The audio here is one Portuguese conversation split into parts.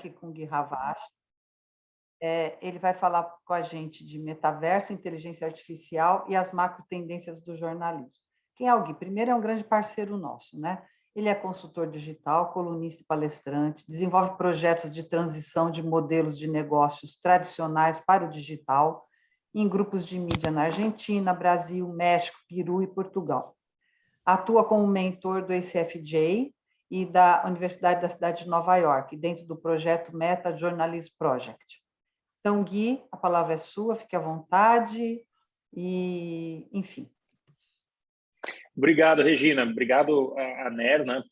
aqui com o Gui Ravache. Ele vai falar com a gente de metaverso, inteligência artificial e as macro tendências do jornalismo. Quem é o Gui? Primeiro, é um grande parceiro nosso, né? Ele é consultor digital, colunista e palestrante, desenvolve projetos de transição de modelos de negócios tradicionais para o digital em grupos de mídia na Argentina, Brasil, México, Peru e Portugal. Atua como mentor do ACFJ e da Universidade da Cidade de Nova York, dentro do projeto Meta Journalism Project. Então, Gui, a palavra é sua, fique à vontade e, enfim. Obrigado, Regina. Obrigado a Nero, né,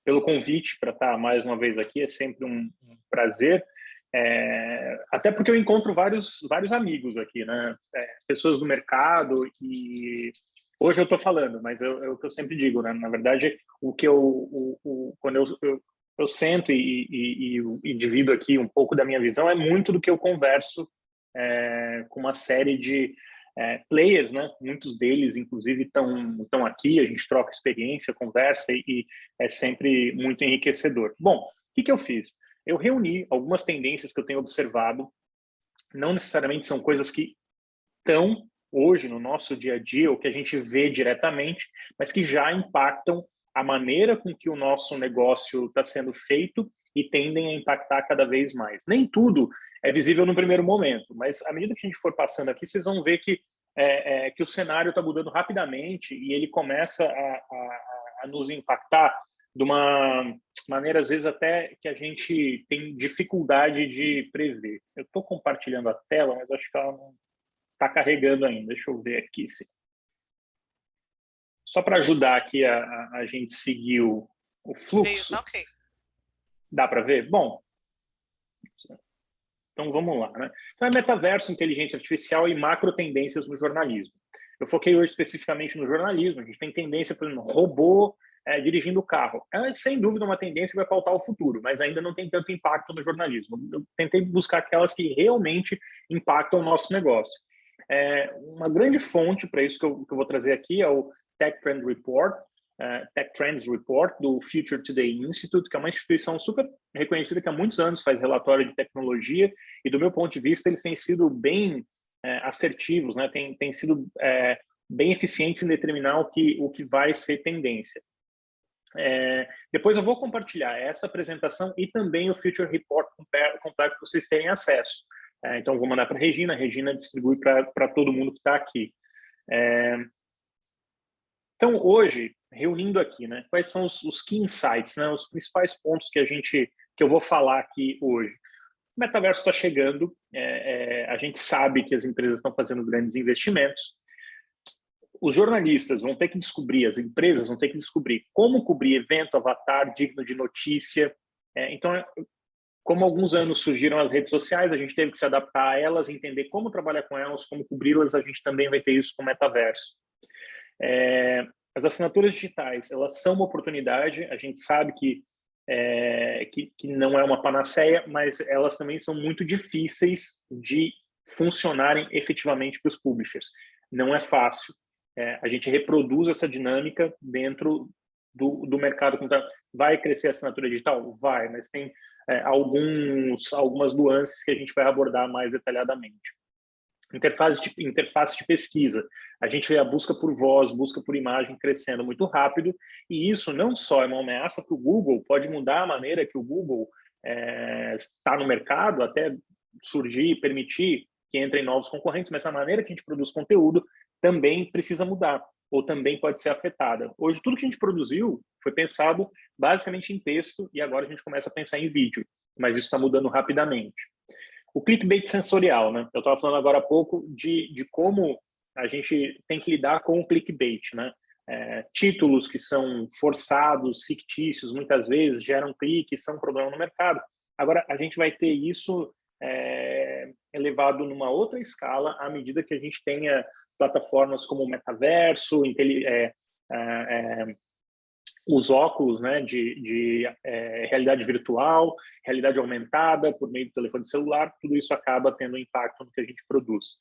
pelo convite para estar mais uma vez aqui. É sempre um prazer. Até porque eu encontro vários amigos aqui, né? Pessoas do mercado, e hoje eu estou falando, mas é o que eu sempre digo, né? Na verdade, quando eu sento e divido aqui um pouco da minha visão, é muito do que eu converso com uma série de players, né? Muitos deles, inclusive, estão aqui, a gente troca experiência, conversa e é sempre muito enriquecedor. Bom, o que eu fiz? Eu reuni algumas tendências que eu tenho observado, não necessariamente são coisas que estão hoje no nosso dia a dia, ou que a gente vê diretamente, mas que já impactam a maneira com que o nosso negócio está sendo feito e tendem a impactar cada vez mais. Nem tudo é visível no primeiro momento, mas à medida que a gente for passando aqui, vocês vão ver que o cenário está mudando rapidamente e ele começa a nos impactar de uma maneira, às vezes, até que a gente tem dificuldade de prever. Eu estou compartilhando a tela, mas acho que ela não está carregando ainda. Deixa eu ver aqui. Só para ajudar aqui a gente seguir o fluxo. Ok. Dá para ver? Bom, então vamos lá, né? Então, metaverso, inteligência artificial e macro tendências no jornalismo. Eu foquei hoje especificamente no jornalismo. A gente tem tendência, por exemplo, robô dirigindo o carro. É, sem dúvida, uma tendência que vai pautar o futuro, mas ainda não tem tanto impacto no jornalismo. Eu tentei buscar aquelas que realmente impactam o nosso negócio. Uma grande fonte para isso que eu vou trazer aqui é o Tech Trend Report, Tech Trends Report, do Future Today Institute, que é uma instituição super reconhecida que há muitos anos faz relatório de tecnologia, e do meu ponto de vista eles têm sido bem assertivos, né? Têm sido bem eficientes em determinar o que vai ser tendência. Depois eu vou compartilhar essa apresentação e também o Future Report completo para vocês terem acesso. Então, vou mandar para a Regina distribui para todo mundo que está aqui. Então, hoje, reunindo aqui, né, quais são os key insights, né, os principais pontos que eu vou falar aqui hoje. O metaverso está chegando, a gente sabe que as empresas estão fazendo grandes investimentos. Os jornalistas vão ter que descobrir, as empresas vão ter que descobrir como cobrir evento, avatar, digno de notícia. Então, como há alguns anos surgiram as redes sociais, a gente teve que se adaptar a elas, entender como trabalhar com elas, como cobri-las, a gente também vai ter isso com o metaverso. As assinaturas digitais, elas são uma oportunidade, a gente sabe que não é uma panaceia, mas elas também são muito difíceis de funcionarem efetivamente para os publishers. Não é fácil. A gente reproduz essa dinâmica dentro do mercado. Vai crescer a assinatura digital? Vai, mas tem algumas nuances que a gente vai abordar mais detalhadamente. Interface de pesquisa. A gente vê a busca por voz, busca por imagem crescendo muito rápido, e isso não só é uma ameaça para o Google, pode mudar a maneira que o Google está no mercado, até surgir e permitir que entrem novos concorrentes, mas a maneira que a gente produz conteúdo também precisa mudar, ou também pode ser afetada. Hoje, tudo que a gente produziu foi pensado basicamente em texto, e agora a gente começa a pensar em vídeo, mas isso está mudando rapidamente. O clickbait sensorial, né? Eu estava falando agora há pouco de como a gente tem que lidar com o clickbait, né? Títulos que são forçados, fictícios, muitas vezes geram clique, são um problema no mercado. Agora, a gente vai ter isso elevado numa outra escala à medida que a gente tenha plataformas como o metaverso, os óculos, né, de realidade virtual, realidade aumentada por meio do telefone celular, tudo isso acaba tendo impacto no que a gente produz.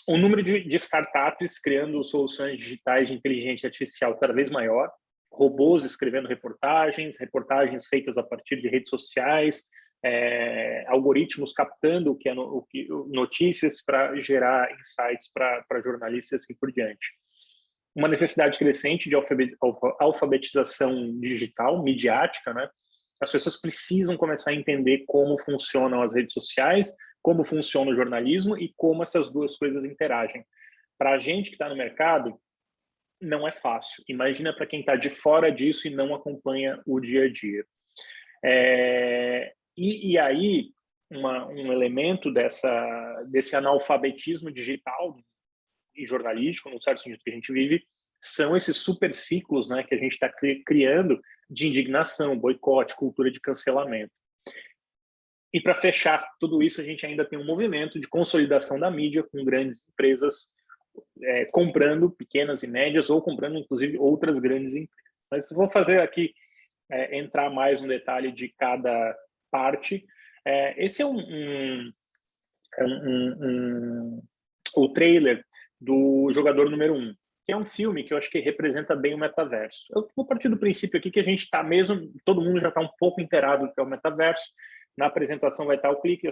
O número de startups criando soluções digitais de inteligência artificial cada vez maior. robôs escrevendo reportagens, reportagens feitas a partir de redes sociais, algoritmos captando notícias para gerar insights para jornalistas e assim por diante. Uma necessidade crescente de alfabetização digital, midiática, né? As pessoas precisam começar a entender como funcionam as redes sociais, como funciona o jornalismo e como essas duas coisas interagem. Para a gente que está no mercado, não é fácil. Imagina para quem está de fora disso e não acompanha o dia a dia. E aí, um elemento desse analfabetismo digital e jornalístico, no certo sentido que a gente vive, são esses super ciclos, né, que a gente está criando de indignação, boicote, cultura de cancelamento. E para fechar tudo isso, a gente ainda tem um movimento de consolidação da mídia com grandes empresas comprando pequenas e médias ou comprando, inclusive, outras grandes empresas. Mas vou fazer aqui, entrar mais no detalhe de cada parte. Esse é o trailer do Jogador Número 1, que é um filme que eu acho que representa bem o metaverso. Eu vou partir do princípio aqui que a gente está mesmo, todo mundo já está um pouco inteirado do que é o metaverso. Na apresentação vai estar o clique,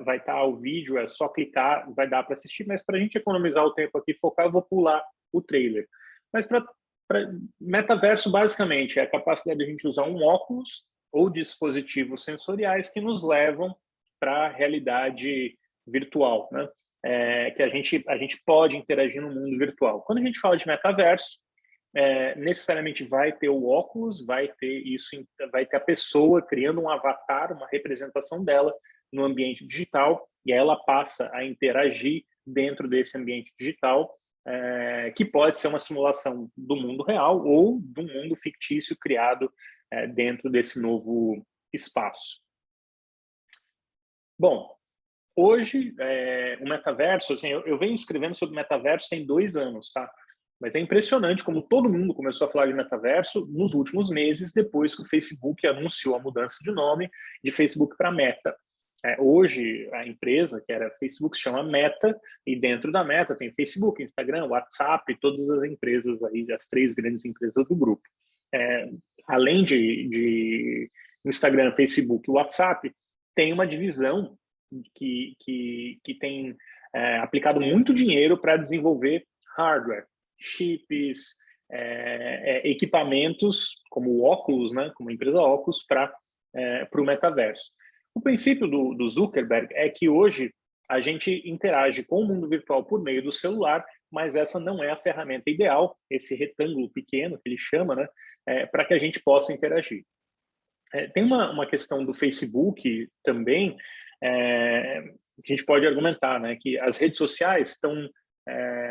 vai estar o vídeo, é só clicar, vai dar para assistir, mas para a gente economizar o tempo aqui, focar, eu vou pular o trailer. Mas para metaverso, basicamente, é a capacidade de a gente usar um óculos ou dispositivos sensoriais que nos levam para a realidade virtual, né? Que a gente pode interagir no mundo virtual. Quando a gente fala de metaverso, necessariamente vai ter o óculos, vai ter a pessoa criando um avatar, uma representação dela no ambiente digital, e ela passa a interagir dentro desse ambiente digital, que pode ser uma simulação do mundo real ou do mundo fictício criado dentro desse novo espaço. Bom, hoje, o metaverso, assim, eu venho escrevendo sobre metaverso tem 2 anos, tá? Mas é impressionante como todo mundo começou a falar de metaverso nos últimos meses, depois que o Facebook anunciou a mudança de nome de Facebook para Meta. Hoje, a empresa, que era Facebook, se chama Meta, e dentro da Meta tem Facebook, Instagram, WhatsApp, todas as empresas aí, as 3 grandes empresas do grupo. Além de Instagram, Facebook e WhatsApp, tem uma divisão que tem aplicado muito dinheiro para desenvolver hardware, chips, equipamentos como óculos, né, como a empresa óculos, para o metaverso. O princípio do Zuckerberg é que hoje a gente interage com o mundo virtual por meio do celular, mas essa não é a ferramenta ideal, esse retângulo pequeno que ele chama, né, para que a gente possa interagir. Tem uma questão do Facebook também, que a gente pode argumentar, né, que as redes sociais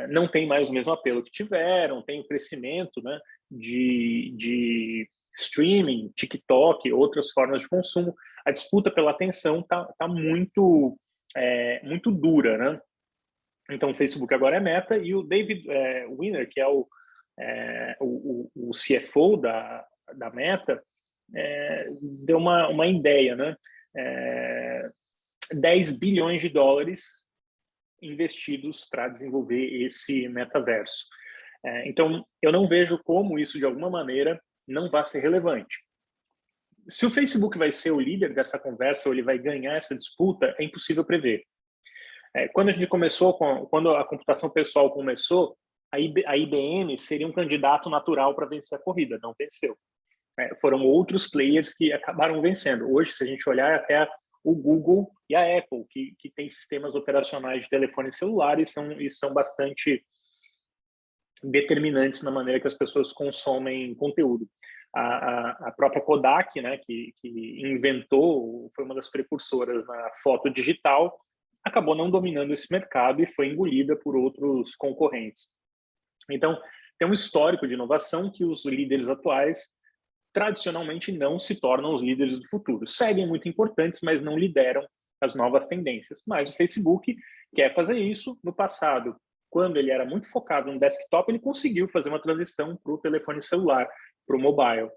não têm mais o mesmo apelo que tiveram, tem o crescimento, né, de streaming, TikTok, outras formas de consumo. A disputa pela atenção tá muito dura, né? Então, o Facebook agora é Meta, e o David Wiener, que é o CFO da Meta, deu uma ideia, né? 10 bilhões de dólares investidos para desenvolver esse metaverso. Então, eu não vejo como isso, de alguma maneira, não vai ser relevante. Se o Facebook vai ser o líder dessa conversa ou ele vai ganhar essa disputa, é impossível prever. Quando a gente quando a computação pessoal começou, a IBM seria um candidato natural para vencer a corrida, não venceu. Foram outros players que acabaram vencendo. Hoje, se a gente olhar, até o Google e a Apple, que tem sistemas operacionais de telefone celular e são bastante determinantes na maneira que as pessoas consomem conteúdo. A própria Kodak, né, que inventou, foi uma das precursoras na foto digital, acabou não dominando esse mercado e foi engolida por outros concorrentes. Então, tem um histórico de inovação que os líderes atuais tradicionalmente não se tornam os líderes do futuro. Seguem muito importantes, mas não lideram as novas tendências. Mas o Facebook quer fazer isso. No passado, quando ele era muito focado no desktop, ele conseguiu fazer uma transição para o telefone celular, para o mobile.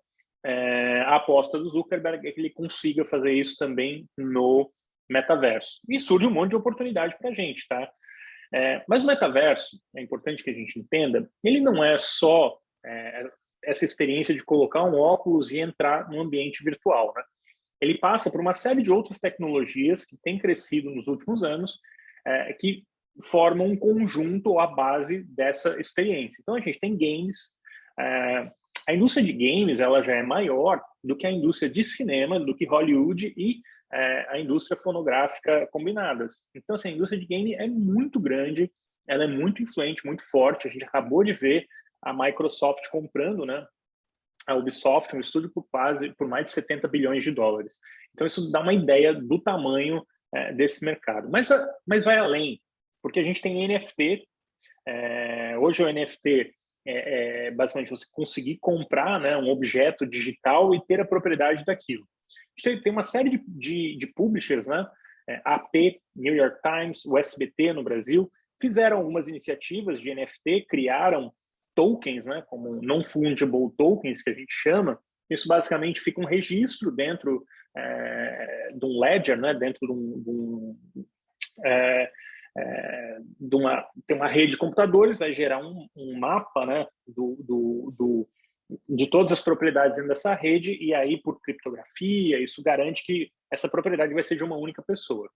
A aposta do Zuckerberg é que ele consiga fazer isso também no metaverso. E surge um monte de oportunidade para a gente, tá? Mas o metaverso, é importante que a gente entenda, ele não é só essa experiência de colocar um óculos e entrar no ambiente virtual, né? Ele passa por uma série de outras tecnologias que têm crescido nos últimos anos, que formam um conjunto ou a base dessa experiência. Então, a gente tem games. A indústria de games ela já é maior do que a indústria de cinema, do que Hollywood e a indústria fonográfica combinadas. Então, assim, a indústria de game é muito grande, ela é muito influente, muito forte. A gente acabou de ver a Microsoft comprando, né, a Ubisoft, um estúdio por mais de 70 bilhões de dólares. Então, isso dá uma ideia do tamanho desse mercado. Mas vai além, porque a gente tem NFT. Hoje o NFT basicamente você conseguir comprar, né, um objeto digital e ter a propriedade daquilo. A gente tem uma série de publishers, né? AP, New York Times, o SBT no Brasil, fizeram algumas iniciativas de NFT, criaram tokens, né, como non-fungible tokens, que a gente chama. Isso basicamente fica um registro dentro de um ledger, né, dentro tem uma rede de computadores, vai gerar um mapa, né, de todas as propriedades dentro dessa rede, e aí, por criptografia, isso garante que essa propriedade vai ser de uma única pessoa.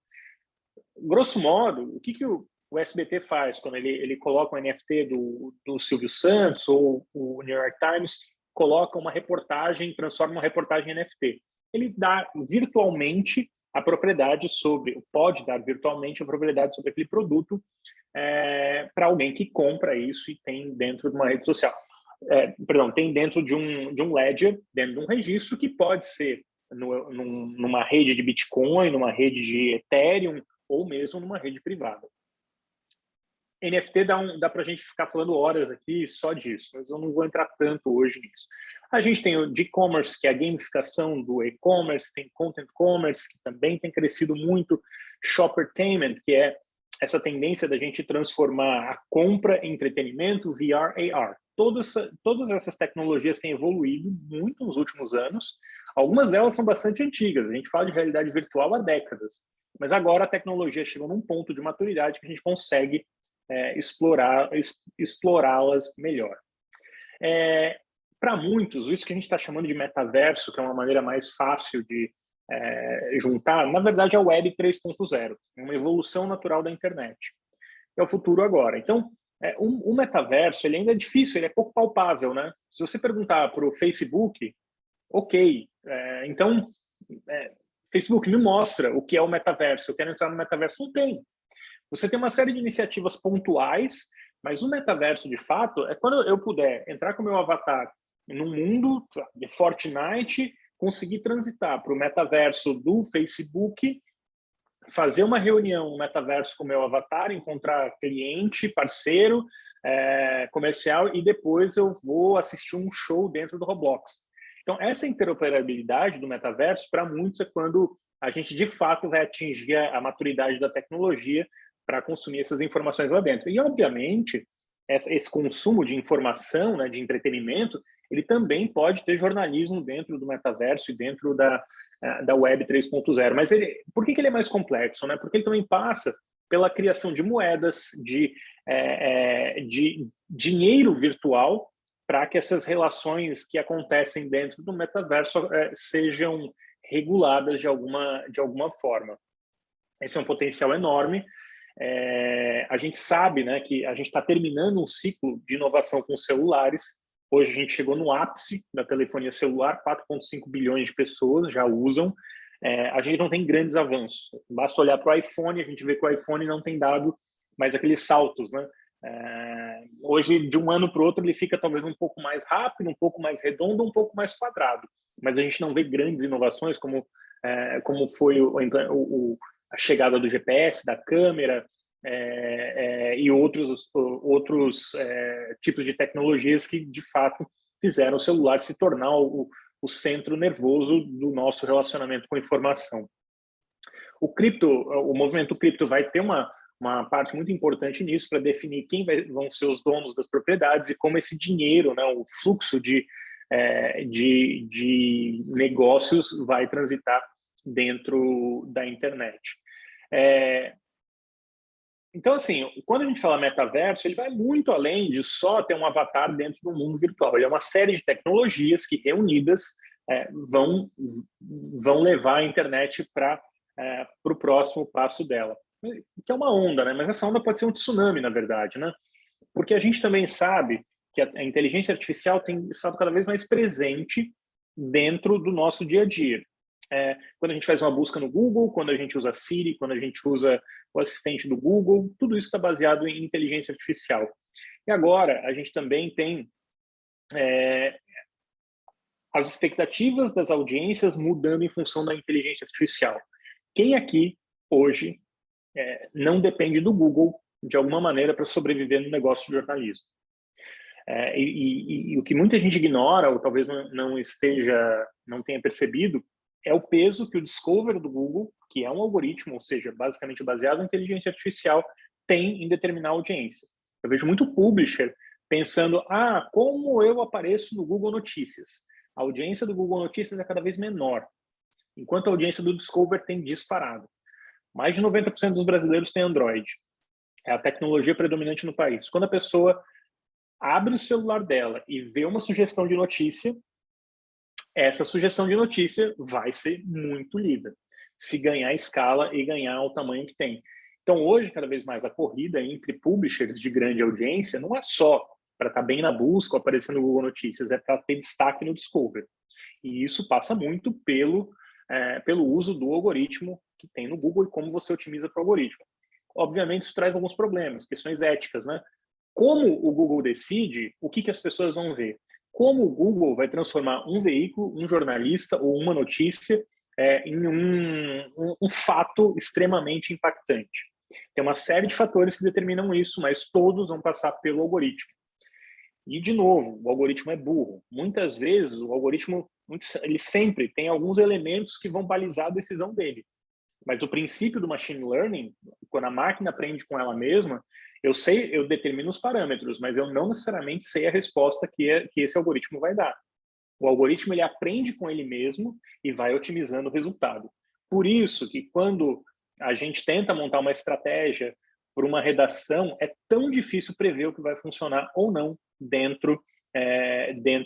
Grosso modo, o que o SBT faz quando ele coloca um NFT do Silvio Santos, ou o New York Times coloca uma reportagem, transforma uma reportagem em NFT? Ele dá virtualmente a propriedade pode dar virtualmente a propriedade sobre aquele produto para alguém que compra isso e tem dentro de uma rede social. Tem dentro de um ledger, dentro de um registro que pode ser numa rede de Bitcoin, numa rede de Ethereum, ou mesmo numa rede privada. NFT dá para a gente ficar falando horas aqui só disso, mas eu não vou entrar tanto hoje nisso. A gente tem o e-commerce, que é a gamificação do e-commerce, tem content commerce, que também tem crescido muito, shoppertainment, que é essa tendência da gente transformar a compra em entretenimento, VR, AR. Todas essas tecnologias têm evoluído muito nos últimos anos. Algumas delas são bastante antigas, a gente fala de realidade virtual há décadas, mas agora a tecnologia chegou num ponto de maturidade que a gente consegue explorá-las melhor. Para muitos, isso que a gente está chamando de metaverso, que é uma maneira mais fácil de juntar, na verdade é o Web 3.0, uma evolução natural da internet. É o futuro agora. Então, o metaverso ele ainda é difícil, ele é pouco palpável, né? Se você perguntar para o Facebook, ok, então, Facebook me mostra o que é o metaverso, eu quero entrar no metaverso, não tem. Você tem uma série de iniciativas pontuais, mas o metaverso, de fato, é quando eu puder entrar com o meu avatar num mundo de Fortnite, conseguir transitar para o metaverso do Facebook, fazer uma reunião no metaverso com o meu avatar, encontrar cliente, parceiro, comercial, e depois eu vou assistir um show dentro do Roblox. Então, essa interoperabilidade do metaverso, para muitos, é quando a gente, de fato, vai atingir a maturidade da tecnologia para consumir essas informações lá dentro. E, obviamente, esse consumo de informação, né, de entretenimento, ele também pode ter jornalismo dentro do metaverso e dentro da Web 3.0. Mas por que ele é mais complexo? Né? Porque ele também passa pela criação de moedas, de dinheiro virtual, para que essas relações que acontecem dentro do metaverso sejam reguladas de alguma forma. Esse é um potencial enorme. A gente sabe, né, que a gente está terminando um ciclo de inovação com celulares. Hoje a gente chegou no ápice da telefonia celular, 4,5 bilhões de pessoas já usam. A gente não tem grandes avanços. Basta olhar para o iPhone, a gente vê que o iPhone não tem dado mais aqueles saltos, né? Hoje, de um ano para o outro, ele fica talvez um pouco mais rápido, um pouco mais redondo, um pouco mais quadrado. Mas a gente não vê grandes inovações como foi a chegada do GPS, da câmera e outros tipos de tecnologias que, de fato, fizeram o celular se tornar o centro nervoso do nosso relacionamento com a informação. O movimento cripto vai ter uma parte muito importante nisso para definir quem vão ser os donos das propriedades e como esse dinheiro, né, o fluxo de negócios vai transitar dentro da internet. Então, assim, quando a gente fala metaverso, ele vai muito além de só ter um avatar dentro do mundo virtual. Ele é uma série de tecnologias que, reunidas, vão levar a internet para o próximo passo dela. Que é uma onda, né? Mas essa onda pode ser um tsunami, na verdade, né? Porque a gente também sabe que a inteligência artificial tem estado cada vez mais presente dentro do nosso dia a dia. Quando a gente faz uma busca no Google, quando a gente usa Siri, quando a gente usa o assistente do Google, tudo isso está baseado em inteligência artificial. E agora a gente também tem as expectativas das audiências mudando em função da inteligência artificial. Quem aqui hoje não depende do Google de alguma maneira para sobreviver no negócio de jornalismo? E o que muita gente ignora, ou talvez não tenha percebido, é o peso que o Discover do Google, que é um algoritmo, ou seja, basicamente baseado em inteligência artificial, tem em determinar a audiência. Eu vejo muito publisher pensando, como eu apareço no Google Notícias? A audiência do Google Notícias é cada vez menor, enquanto a audiência do Discover tem disparado. Mais de 90% dos brasileiros têm Android. É a tecnologia predominante no país. Quando a pessoa abre o celular dela e vê uma sugestão de notícia, essa sugestão de notícia vai ser muito lida, se ganhar escala e ganhar o tamanho que tem. Então, hoje, cada vez mais, a corrida entre publishers de grande audiência não é só para estar bem na busca ou aparecer no Google Notícias, é para ter destaque no Discover. E isso passa muito pelo uso do algoritmo que tem no Google e como você otimiza para o algoritmo. Obviamente, isso traz alguns problemas, questões éticas, né? Como o Google decide o que as pessoas vão ver? Como o Google vai transformar um veículo, um jornalista ou uma notícia em um fato extremamente impactante? Tem uma série de fatores que determinam isso, mas todos vão passar pelo algoritmo. E, de novo, o algoritmo é burro. Muitas vezes, o algoritmo, ele sempre tem alguns elementos que vão balizar a decisão dele. Mas o princípio do machine learning, quando a máquina aprende com ela mesma, eu determino os parâmetros, mas eu não necessariamente sei a resposta que esse algoritmo vai dar. O algoritmo, ele aprende com ele mesmo e vai otimizando o resultado. Por isso que quando a gente tenta montar uma estratégia para uma redação, é tão difícil prever o que vai funcionar ou não dentro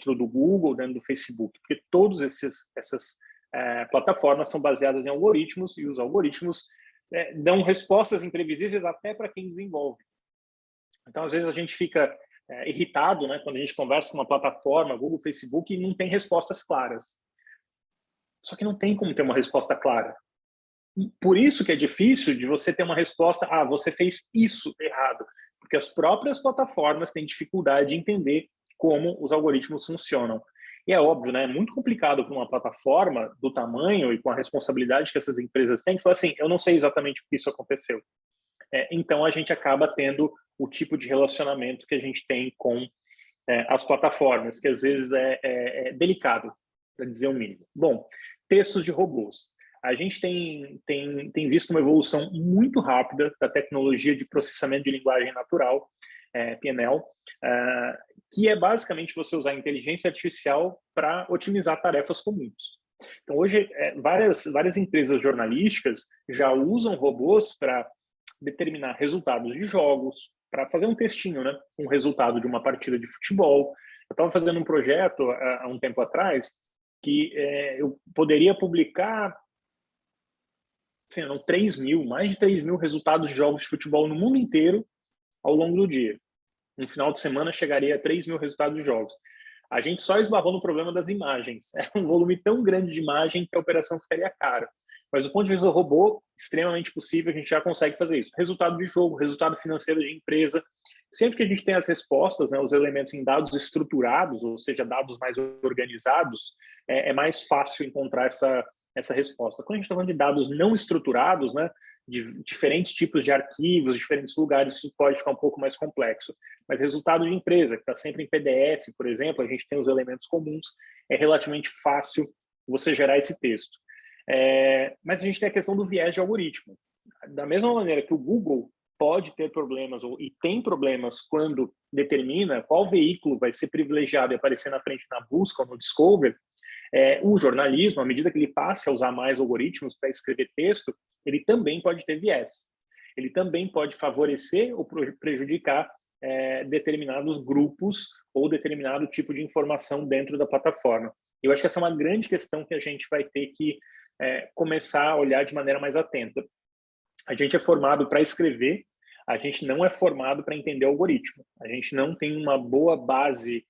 do Google, dentro do Facebook, porque todas essas plataformas são baseadas em algoritmos e os algoritmos dão respostas imprevisíveis até para quem desenvolve. Então, às vezes, a gente fica irritado, né, quando a gente conversa com uma plataforma, Google, Facebook, e não tem respostas claras. Só que não tem como ter uma resposta clara. Por isso que é difícil de você ter uma resposta, você fez isso errado, porque as próprias plataformas têm dificuldade de entender como os algoritmos funcionam. E é óbvio, né? É muito complicado para uma plataforma do tamanho e com a responsabilidade que essas empresas têm, de falar assim, eu não sei exatamente por que isso aconteceu. Então, a gente acaba tendo o tipo de relacionamento que a gente tem com as plataformas, que às vezes é delicado, para dizer o mínimo. Bom, textos de robôs. A gente tem visto uma evolução muito rápida da tecnologia de processamento de linguagem natural, PNL, que é basicamente você usar a inteligência artificial para otimizar tarefas comuns. Então, hoje, várias empresas jornalísticas já usam robôs para determinar resultados de jogos, para fazer um textinho, né? Um resultado de uma partida de futebol. Eu estava fazendo um projeto há um tempo atrás que eu poderia publicar mais de 3 mil resultados de jogos de futebol no mundo inteiro ao longo do dia. No final de semana chegaria a 3 mil resultados de jogos. A gente só esbarrou no problema das imagens. É um volume tão grande de imagem que a operação ficaria cara. Mas do ponto de vista do robô, extremamente possível, a gente já consegue fazer isso. Resultado de jogo, resultado financeiro de empresa. Sempre que a gente tem as respostas, né, os elementos em dados estruturados, ou seja, dados mais organizados, é mais fácil encontrar essa resposta. Quando a gente está falando de dados não estruturados, né, de diferentes tipos de arquivos, diferentes lugares, isso pode ficar um pouco mais complexo. Mas resultado de empresa, que está sempre em PDF, por exemplo, a gente tem os elementos comuns, é relativamente fácil você gerar esse texto. Mas a gente tem a questão do viés de algoritmo. Da mesma maneira que o Google pode ter problemas e tem problemas quando determina qual veículo vai ser privilegiado e aparecer na frente na busca ou no Discover, o jornalismo, à medida que ele passe a usar mais algoritmos para escrever texto, ele também pode ter viés. ele também pode favorecer ou prejudicar determinados grupos ou determinado tipo de informação dentro da plataforma. Eu acho que essa é uma grande questão que a gente vai ter que começar a olhar de maneira mais atenta. A gente é formado para escrever, a gente não é formado para entender o algoritmo. A gente não tem uma boa base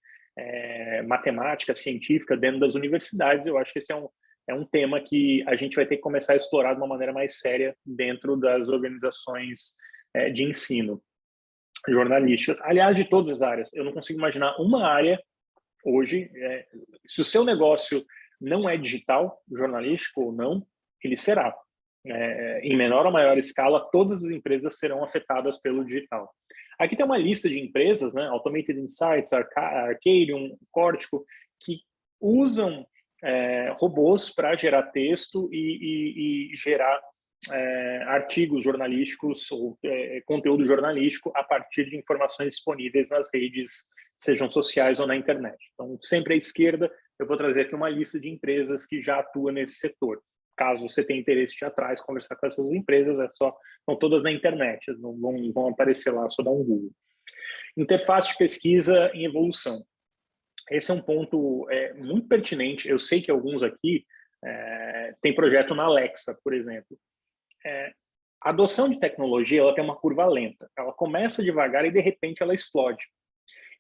matemática, científica dentro das universidades. Eu acho que esse é um tema que a gente vai ter que começar a explorar de uma maneira mais séria dentro das organizações de ensino jornalística. Aliás, de todas as áreas. Eu não consigo imaginar uma área hoje, se o seu negócio não é digital, jornalístico ou não, ele será. Em menor ou maior escala, todas as empresas serão afetadas pelo digital. Aqui tem uma lista de empresas, né? Automated Insights, Arcadium, Cortico, que usam robôs para gerar texto e gerar artigos jornalísticos ou conteúdo jornalístico a partir de informações disponíveis nas redes, sejam sociais ou na internet. Então, sempre à esquerda, eu vou trazer aqui uma lista de empresas que já atuam nesse setor. Caso você tenha interesse de ir atrás, conversar com essas empresas, estão todas na internet, não vão aparecer lá, só dá um Google. Interface de pesquisa em evolução. Esse é um ponto muito pertinente. Eu sei que alguns aqui têm projeto na Alexa, por exemplo. A adoção de tecnologia ela tem uma curva lenta. Ela começa devagar e, de repente, ela explode.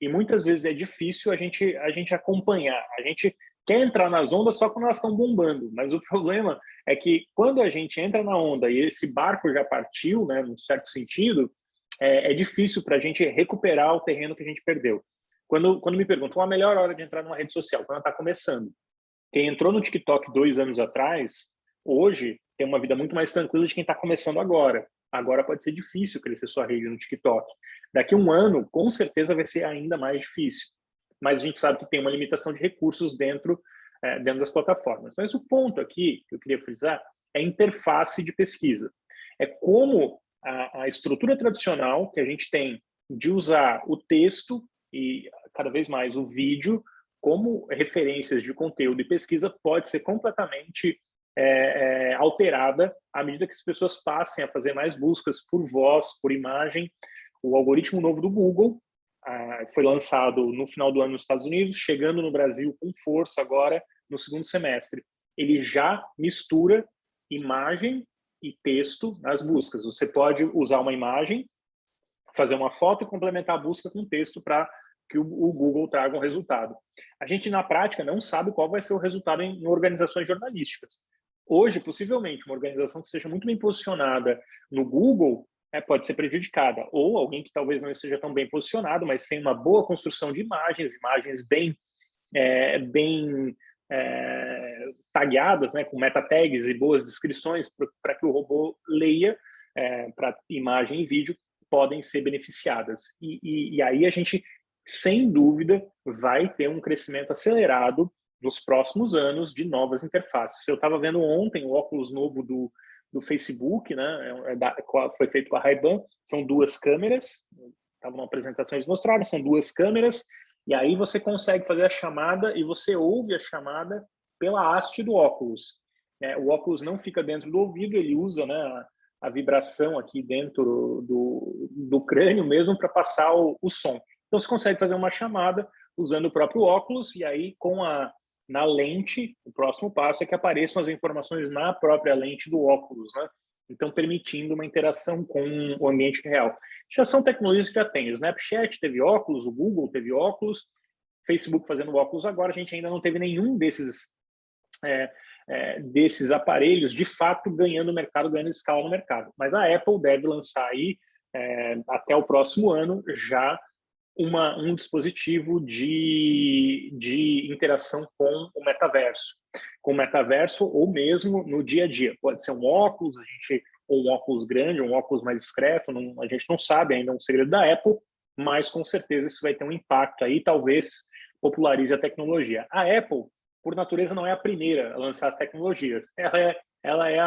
E muitas vezes é difícil a gente acompanhar. A gente quer entrar nas ondas só quando elas estão bombando, mas o problema é que quando a gente entra na onda e esse barco já partiu, né, num certo sentido, é difícil para a gente recuperar o terreno que a gente perdeu. Quando me perguntam qual a melhor hora de entrar numa rede social, quando ela está começando. Quem entrou no TikTok 2 anos atrás, hoje tem uma vida muito mais tranquila de quem está começando agora. Agora pode ser difícil crescer sua rede no TikTok. Daqui a um ano, com certeza vai ser ainda mais difícil. Mas a gente sabe que tem uma limitação de recursos dentro das plataformas. Mas o ponto aqui que eu queria frisar é a interface de pesquisa. É como a estrutura tradicional que a gente tem de usar o texto e cada vez mais o vídeo como referências de conteúdo e pesquisa pode ser completamente alterada à medida que as pessoas passem a fazer mais buscas por voz, por imagem. O algoritmo novo do Google foi lançado no final do ano nos Estados Unidos, chegando no Brasil com força agora no segundo semestre. Ele já mistura imagem e texto nas buscas. Você pode usar uma imagem, fazer uma foto e complementar a busca com texto para que o Google traga um resultado. A gente, na prática, não sabe qual vai ser o resultado em organizações jornalísticas. Hoje, possivelmente, uma organização que seja muito bem posicionada no Google pode ser prejudicada, ou alguém que talvez não esteja tão bem posicionado, mas tem uma boa construção de imagens bem tagueadas, né, com meta tags e boas descrições para que o robô leia para imagem e vídeo, podem ser beneficiadas. E aí a gente, sem dúvida, vai ter um crescimento acelerado nos próximos anos de novas interfaces. Eu estava vendo ontem o óculos novo do Facebook, né? Foi feito com a Ray-Ban, são duas câmeras, estava numa apresentação eles mostraram, são duas câmeras, e aí você consegue fazer a chamada e você ouve a chamada pela haste do óculos. O óculos não fica dentro do ouvido, ele usa, né, a vibração aqui dentro do crânio mesmo para passar o som. Então você consegue fazer uma chamada usando o próprio óculos e aí na lente, o próximo passo é que apareçam as informações na própria lente do óculos, né? Então, permitindo uma interação com o ambiente real. Já são tecnologias que já tem. O Snapchat teve óculos, o Google teve óculos, Facebook fazendo óculos agora, a gente ainda não teve nenhum desses aparelhos, de fato, ganhando escala no mercado. Mas a Apple deve lançar aí, até o próximo ano, já um dispositivo de interação com o metaverso. Com o metaverso ou mesmo no dia a dia. Pode ser um óculos, ou um óculos grande, um óculos mais discreto, a gente não sabe ainda, é um segredo da Apple, mas com certeza isso vai ter um impacto aí, talvez popularize a tecnologia. A Apple, por natureza, não é a primeira a lançar as tecnologias. Ela é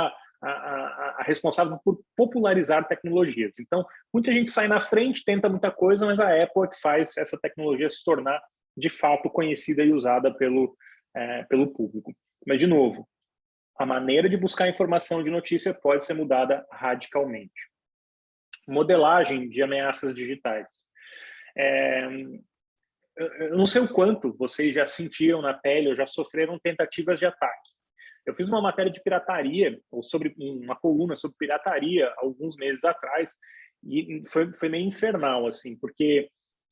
a responsável por popularizar tecnologias. Então, muita gente sai na frente, tenta muita coisa, mas a Apple faz essa tecnologia se tornar, de fato, conhecida e usada pelo público. Mas, de novo, a maneira de buscar informação de notícia pode ser mudada radicalmente. modelagem de ameaças digitais. Eu não sei o quanto vocês já sentiram na pele ou já sofreram tentativas de ataque. Eu fiz uma matéria de pirataria, ou sobre uma coluna sobre pirataria, alguns meses atrás, e foi meio infernal, assim, porque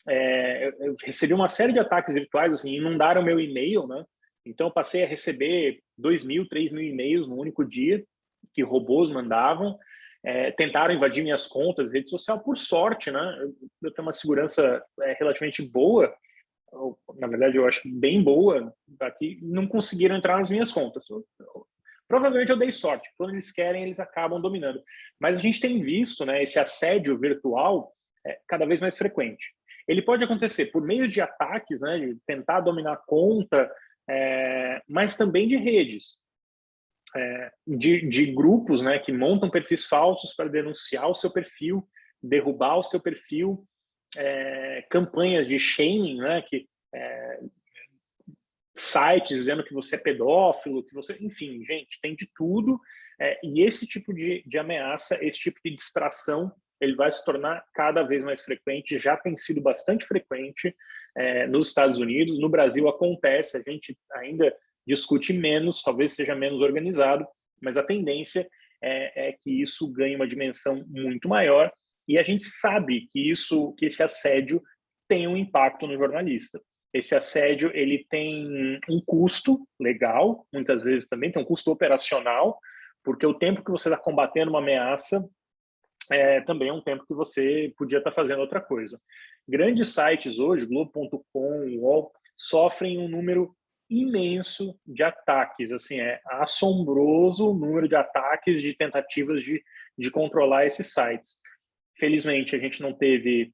eu recebi uma série de ataques virtuais, assim, inundaram meu e-mail, né? Então, eu passei a receber 2.000, 3.000 e-mails no único dia que robôs mandavam. Tentaram invadir minhas contas, rede social, por sorte, né? Eu tenho uma segurança relativamente boa, na verdade, eu acho bem boa, aqui, não conseguiram entrar nas minhas contas. Provavelmente eu dei sorte. Quando eles querem, eles acabam dominando. Mas a gente tem visto, né, esse assédio virtual cada vez mais frequente. Ele pode acontecer por meio de ataques, né, de tentar dominar a conta, mas também de redes, de grupos, né, que montam perfis falsos para denunciar o seu perfil, derrubar o seu perfil, campanhas de shaming, né, sites dizendo que você é pedófilo, que você, enfim, gente, tem de tudo. E esse tipo de ameaça, esse tipo de distração, ele vai se tornar cada vez mais frequente, já tem sido bastante frequente nos Estados Unidos. No Brasil acontece, a gente ainda discute menos, talvez seja menos organizado, mas a tendência é que isso ganhe uma dimensão muito maior, e a gente sabe que esse assédio tem um impacto no jornalista. Esse assédio, ele tem um custo legal, muitas vezes também tem um custo operacional, porque o tempo que você está combatendo uma ameaça também é um tempo que você podia estar fazendo outra coisa. Grandes sites hoje, Globo.com, UOL, sofrem um número imenso de ataques. Assim, é assombroso o número de ataques, de tentativas de controlar esses sites. Felizmente, a gente não teve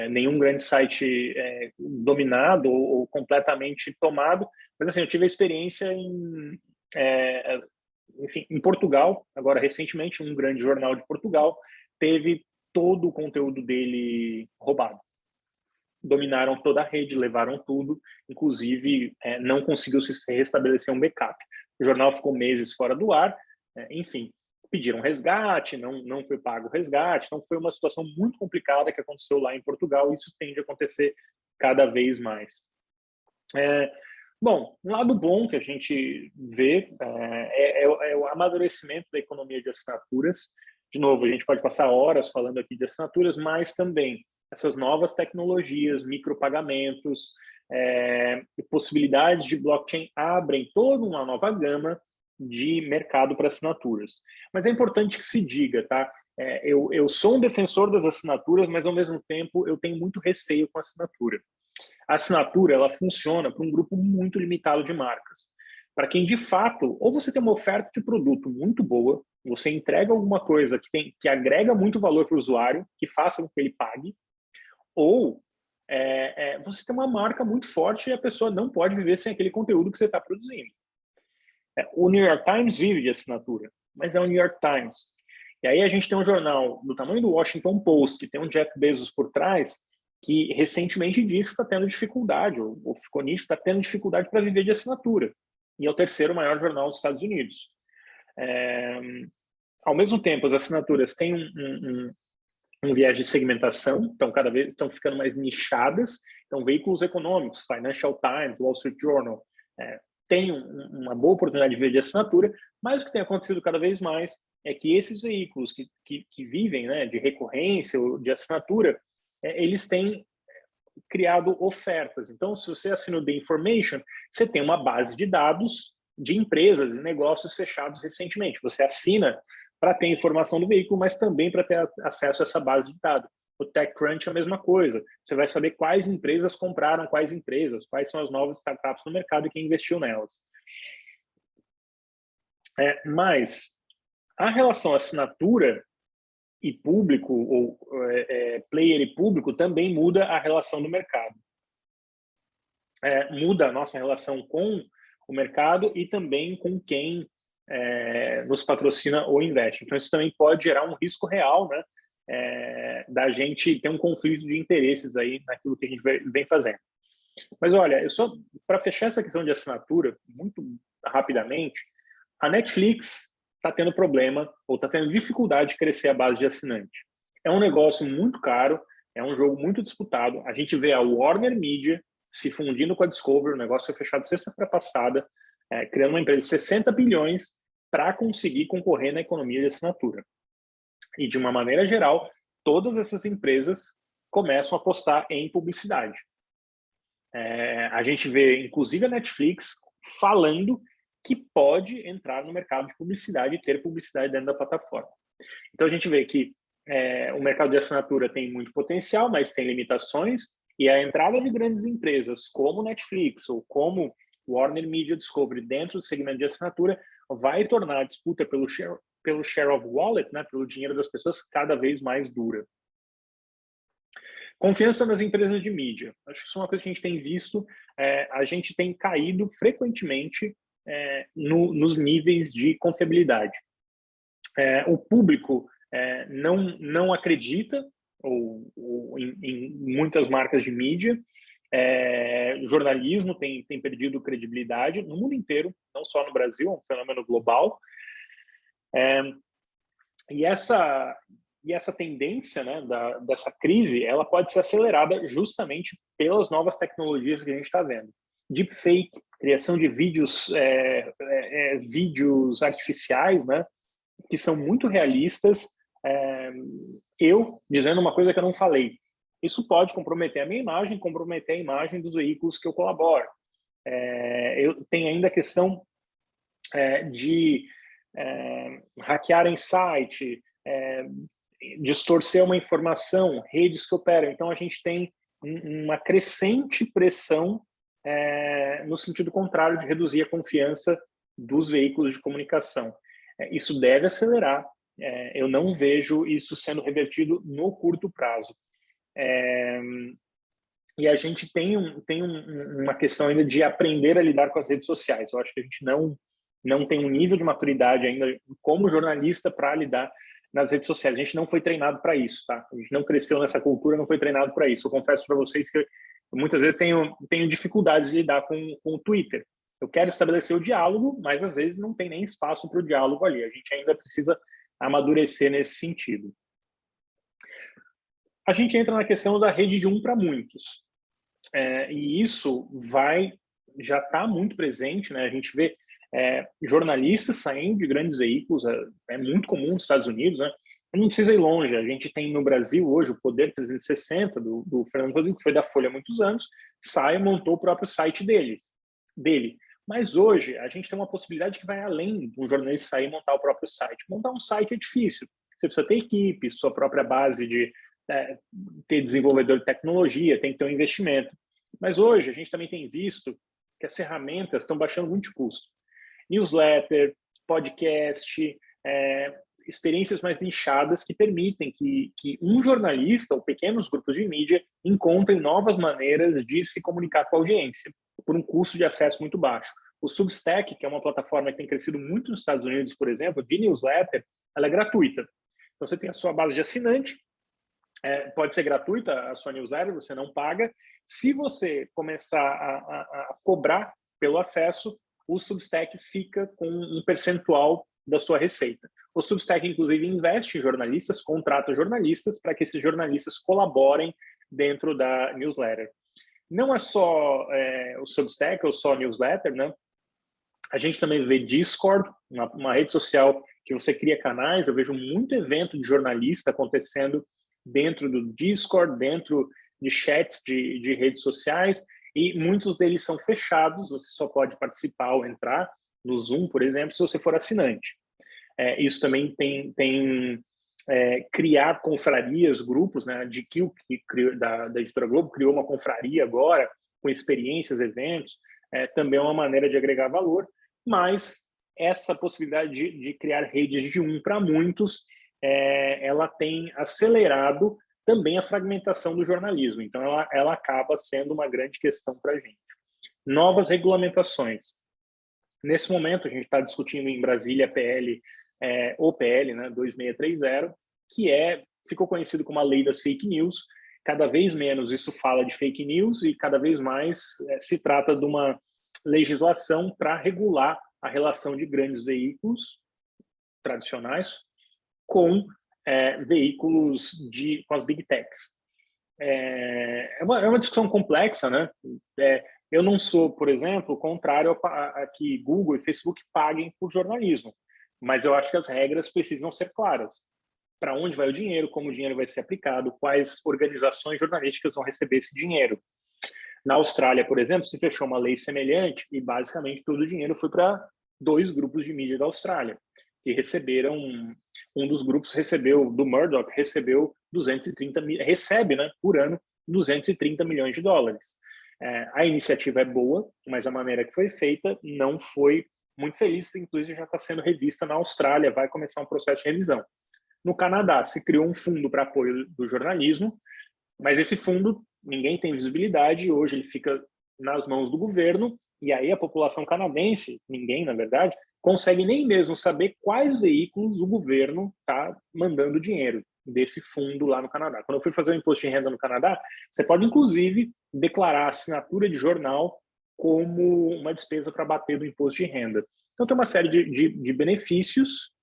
nenhum grande site dominado ou completamente tomado, mas assim, eu tive a experiência enfim, em Portugal, agora recentemente, um grande jornal de Portugal teve todo o conteúdo dele roubado. Dominaram toda a rede, levaram tudo, inclusive não conseguiu se restabelecer um backup. O jornal ficou meses fora do ar, enfim, pediram resgate, não foi pago o resgate, então foi uma situação muito complicada que aconteceu lá em Portugal, e isso tende a acontecer cada vez mais. Bom, um lado bom que a gente vê é o amadurecimento da economia de assinaturas. De novo, a gente pode passar horas falando aqui de assinaturas, mas também essas novas tecnologias, micropagamentos, possibilidades de blockchain abrem toda uma nova gama de mercado para assinaturas. Mas é importante que se diga, tá? Eu sou um defensor das assinaturas, mas ao mesmo tempo eu tenho muito receio com a assinatura. A assinatura, ela funciona para um grupo muito limitado de marcas. Para quem, de fato, ou você tem uma oferta de produto muito boa, você entrega alguma coisa que agrega muito valor para o usuário, que faça com que ele pague, ou você tem uma marca muito forte e a pessoa não pode viver sem aquele conteúdo que você está produzindo. O New York Times vive de assinatura, mas é o New York Times. E aí a gente tem um jornal do tamanho do Washington Post, que tem um Jeff Bezos por trás, que recentemente disse que está tendo dificuldade, ou ficou nisso, está tendo dificuldade para viver de assinatura. E é o terceiro maior jornal dos Estados Unidos. Ao mesmo tempo, as assinaturas têm um viés de segmentação, então cada vez estão ficando mais nichadas. Então, veículos econômicos, Financial Times, Wall Street Journal, tem uma boa oportunidade de viver de assinatura, mas o que tem acontecido cada vez mais é que esses veículos que vivem, né, de recorrência ou de assinatura, eles têm criado ofertas. Então, se você assina o The Information, você tem uma base de dados de empresas e negócios fechados recentemente. Você assina para ter informação do veículo, mas também para ter acesso a essa base de dados. O TechCrunch é a mesma coisa. Você vai saber quais empresas compraram quais empresas, quais são as novas startups no mercado e quem investiu nelas. Mas a relação assinatura e público, ou player e público, também muda a relação do mercado. Muda a nossa relação com o mercado e também com quem nos patrocina ou investe. Então, isso também pode gerar um risco real, né, da gente ter um conflito de interesses aí naquilo que a gente vem fazendo. Mas, olha, para fechar essa questão de assinatura, muito rapidamente, a Netflix está tendo problema ou está tendo dificuldade de crescer a base de assinante. É um negócio muito caro, é um jogo muito disputado. A gente vê a Warner Media se fundindo com a Discovery, o negócio foi fechado sexta-feira passada, criando uma empresa de 60 bilhões para conseguir concorrer na economia de assinatura. E, de uma maneira geral, todas essas empresas começam a apostar em publicidade. A gente vê, inclusive, a Netflix falando que pode entrar no mercado de publicidade e ter publicidade dentro da plataforma. Então, a gente vê que o mercado de assinatura tem muito potencial, mas tem limitações, e a entrada de grandes empresas como Netflix ou como Warner Media Discovery dentro do segmento de assinatura vai tornar a disputa pelo share of wallet, né, pelo dinheiro das pessoas, cada vez mais dura. Confiança nas empresas de mídia. Acho que isso é uma coisa que a gente tem visto. A gente tem caído frequentemente nos níveis de confiabilidade. O público não acredita em muitas marcas de mídia. O jornalismo tem perdido credibilidade no mundo inteiro, não só no Brasil, é um fenômeno global. E essa tendência, né, dessa crise, ela pode ser acelerada justamente pelas novas tecnologias que a gente está vendo. Deepfake, criação de vídeos artificiais, né, que são muito realistas. Eu dizendo uma coisa que eu não falei. Isso pode comprometer a minha imagem, comprometer a imagem dos veículos que eu colaboro. Eu tenho ainda a questão de hackearem site, distorcer uma informação, redes que operam. Então, a gente tem uma crescente pressão no sentido contrário de reduzir a confiança dos veículos de comunicação. Isso deve acelerar. Eu não vejo isso sendo revertido no curto prazo. E a gente tem uma questão ainda de aprender a lidar com as redes sociais. Eu acho que a gente não tem um nível de maturidade ainda como jornalista para lidar nas redes sociais. A gente não foi treinado para isso, tá? A gente não cresceu nessa cultura, não foi treinado para isso. Eu confesso para vocês que eu, muitas vezes tenho dificuldades de lidar com o Twitter. Eu quero estabelecer o diálogo, mas às vezes não tem nem espaço para o diálogo ali. A gente ainda precisa amadurecer nesse sentido. A gente entra na questão da rede de um para muitos. E isso já está muito presente, né? A gente vê jornalistas saindo de grandes veículos, é muito comum nos Estados Unidos, né? Não precisa ir longe, a gente tem no Brasil hoje o Poder 360 do Fernando Rodrigues, que foi da Folha há muitos anos, montou o próprio site dele. Mas hoje a gente tem uma possibilidade que vai além de um jornalista sair e montar o próprio site. Montar um site é difícil, você precisa ter equipe, sua própria base de ter desenvolvedor de tecnologia, tem que ter um investimento. Mas hoje a gente também tem visto que as ferramentas estão baixando muito de custo. Newsletter, podcast, experiências mais nichadas que permitem que um jornalista ou pequenos grupos de mídia encontrem novas maneiras de se comunicar com a audiência por um custo de acesso muito baixo. O Substack, que é uma plataforma que tem crescido muito nos Estados Unidos, por exemplo, de newsletter, ela é gratuita. Então você tem a sua base de assinante, pode ser gratuita a sua newsletter, você não paga. Se você começar a cobrar pelo acesso, o Substack fica com um percentual da sua receita. O Substack, inclusive, investe em jornalistas, contrata jornalistas para que esses jornalistas colaborem dentro da newsletter. Não é só o Substack ou só a newsletter, né? A gente também vê Discord, uma rede social que você cria canais. Eu vejo muito evento de jornalista acontecendo dentro do Discord, dentro de chats de redes sociais, e muitos deles são fechados, você só pode participar ou entrar no Zoom, por exemplo, se você for assinante. Isso também tem criar confrarias, grupos, né? A GQ, da Editora Globo, criou uma confraria agora, com experiências, eventos, também é uma maneira de agregar valor, mas essa possibilidade de criar redes de um para muitos, ela tem acelerado também a fragmentação do jornalismo. Então, ela acaba sendo uma grande questão para a gente. Novas regulamentações. Nesse momento, a gente está discutindo em Brasília o PL, né, 2630, que ficou conhecido como a lei das fake news. Cada vez menos isso fala de fake news e cada vez mais se trata de uma legislação para regular a relação de grandes veículos tradicionais com veículos com as big techs. É uma discussão complexa, né? Eu não sou, por exemplo, contrário a que Google e Facebook paguem por jornalismo, mas eu acho que as regras precisam ser claras. Para onde vai o dinheiro, como o dinheiro vai ser aplicado, quais organizações jornalísticas vão receber esse dinheiro. Na Austrália, por exemplo, se fechou uma lei semelhante e basicamente todo o dinheiro foi para 2 grupos de mídia da Austrália, que receberam, um dos grupos recebeu, do Murdoch, recebeu 230 recebe, né, por ano, 230 milhões de dólares. A iniciativa é boa, mas a maneira que foi feita não foi muito feliz, inclusive já está sendo revista na Austrália, vai começar um processo de revisão. No Canadá, se criou um fundo para apoio do jornalismo, mas esse fundo, ninguém tem visibilidade, hoje ele fica nas mãos do governo, e aí a população canadense, ninguém, na verdade, consegue nem mesmo saber quais veículos o governo está mandando dinheiro desse fundo lá no Canadá. Quando eu fui fazer o imposto de renda no Canadá, você pode, inclusive, declarar a assinatura de jornal como uma despesa para bater do imposto de renda. Então, tem uma série de benefícios,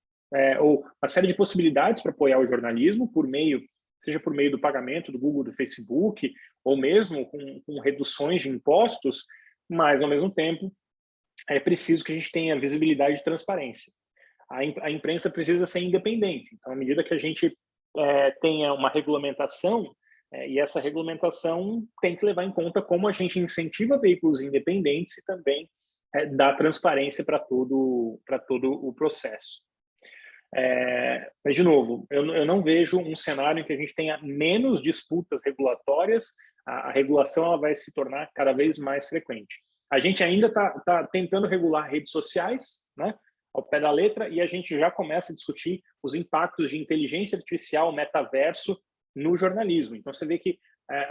ou uma série de possibilidades para apoiar o jornalismo, seja por meio do pagamento do Google, do Facebook, ou mesmo com reduções de impostos, mas, ao mesmo tempo, é preciso que a gente tenha visibilidade e transparência. A imprensa precisa ser independente. Então, à medida que a gente tenha uma regulamentação, e essa regulamentação tem que levar em conta como a gente incentiva veículos independentes e também dá transparência para todo o processo. Mas, de novo, eu não vejo um cenário em que a gente tenha menos disputas regulatórias, a regulação ela vai se tornar cada vez mais frequente. A gente ainda está tentando regular redes sociais, né, ao pé da letra, e a gente já começa a discutir os impactos de inteligência artificial, metaverso, no jornalismo. Então, você vê que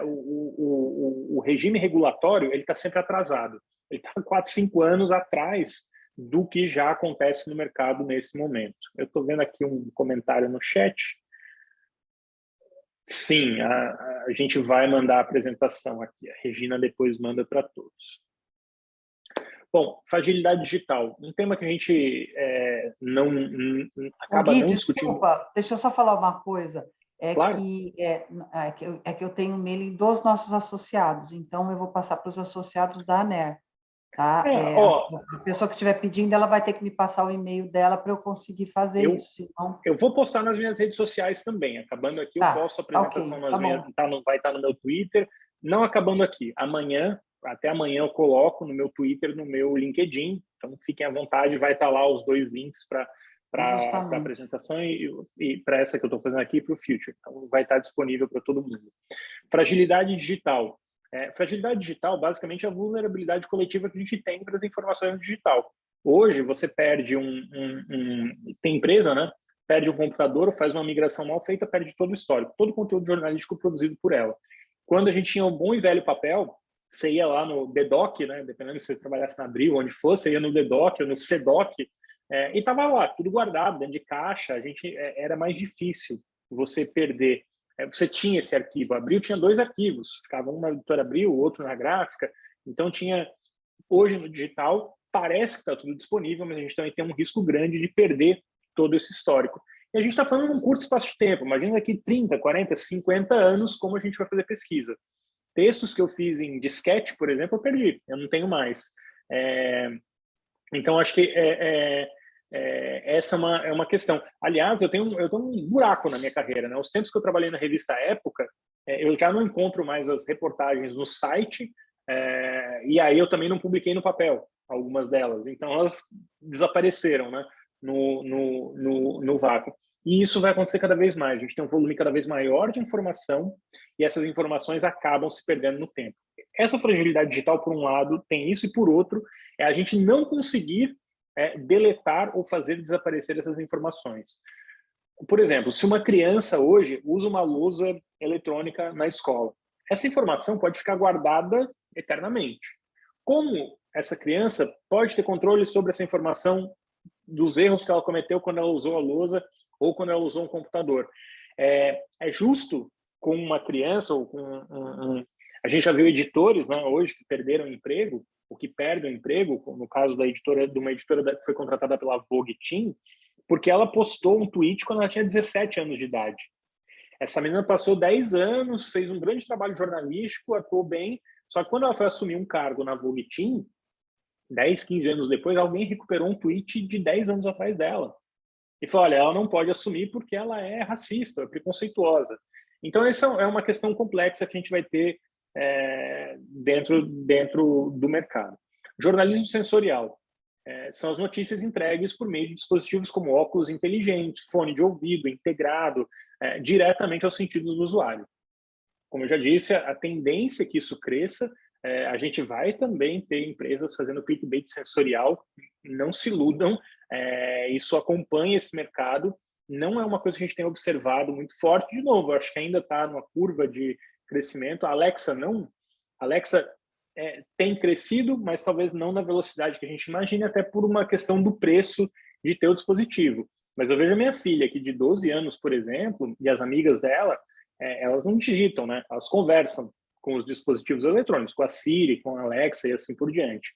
o regime regulatório ele está sempre atrasado. Ele está 4, 5 anos atrás do que já acontece no mercado nesse momento. Eu estou vendo aqui um comentário no chat. Sim, a gente vai mandar a apresentação aqui. A Regina depois manda para todos. Bom, fragilidade digital. Um tema que a gente acaba Gui, não discutindo. desculpa, deixa eu só falar uma coisa. Claro. Que eu tenho um mailing dos nossos associados, então eu vou passar para os associados da ANER. Tá? A pessoa que estiver pedindo, ela vai ter que me passar o e-mail dela para eu conseguir fazer isso. Senão... Eu vou postar nas minhas redes sociais também. Acabando aqui, eu posto a apresentação vai estar no meu Twitter. Não acabando aqui. Até amanhã eu coloco no meu Twitter, no meu LinkedIn. Então, fiquem à vontade, vai estar lá os 2 links para a apresentação e para essa que eu estou fazendo aqui para o Future. Então, vai estar disponível para todo mundo. Fragilidade digital. Fragilidade digital, basicamente, é a vulnerabilidade coletiva que a gente tem para as informações no digital. Hoje, você perde tem empresa, né? Perde um computador, faz uma migração mal feita, perde todo o histórico, todo o conteúdo jornalístico produzido por ela. Quando a gente tinha um bom e velho papel, você ia lá no DDoC, né? Dependendo se você trabalhasse na Abril, onde fosse, você ia no DDoC ou no CDoC, e estava lá, tudo guardado, dentro de caixa. Era mais difícil você perder. Você tinha esse arquivo. A Abril tinha 2 arquivos, ficava um na editora Abril, o outro na gráfica. Então, hoje no digital, parece que está tudo disponível, mas a gente também tem um risco grande de perder todo esse histórico. E a gente está falando de um curto espaço de tempo. Imagina daqui 30, 40, 50 anos como a gente vai fazer pesquisa. Textos que eu fiz em disquete, por exemplo, eu perdi. Eu não tenho mais. Então, acho que essa é uma questão. Aliás, eu tenho um buraco na minha carreira, né? Os tempos que eu trabalhei na revista Época, eu já não encontro mais as reportagens no site, e aí eu também não publiquei no papel, algumas delas. Então, elas desapareceram, né? No vácuo. E isso vai acontecer cada vez mais. A gente tem um volume cada vez maior de informação e essas informações acabam se perdendo no tempo. Essa fragilidade digital, por um lado, tem isso, e por outro, é a gente não conseguir deletar ou fazer desaparecer essas informações. Por exemplo, se uma criança hoje usa uma lousa eletrônica na escola, essa informação pode ficar guardada eternamente. Como essa criança pode ter controle sobre essa informação dos erros que ela cometeu quando ela usou a lousa ou quando ela usou um computador? É justo com uma criança ou com a gente já viu editores, né, hoje que perderam emprego, ou que perdem o emprego, no caso de uma editora que foi contratada pela Vogue Team, porque ela postou um tweet quando ela tinha 17 anos de idade. Essa menina passou 10 anos, fez um grande trabalho jornalístico, atuou bem, só que quando ela foi assumir um cargo na Vogue Teen, 10, 15 anos depois, alguém recuperou um tweet de 10 anos atrás dela. E falou, olha, ela não pode assumir porque ela é racista, é preconceituosa. Então, essa é uma questão complexa que a gente vai ter dentro do mercado. Jornalismo sensorial. São as notícias entregues por meio de dispositivos como óculos inteligentes, fone de ouvido integrado, diretamente aos sentidos do usuário. Como eu já disse, a tendência é que isso cresça. A gente vai também ter empresas fazendo clickbait sensorial, não se iludam, isso acompanha esse mercado, não é uma coisa que a gente tem observado muito forte. De novo, acho que ainda está numa curva de crescimento. A Alexa não. A Alexa tem crescido, mas talvez não na velocidade que a gente imagina, até por uma questão do preço de ter o dispositivo. Mas eu vejo a minha filha, que de 12 anos, por exemplo, e as amigas dela, elas não digitam, né? Elas conversam com os dispositivos eletrônicos, com a Siri, com a Alexa e assim por diante.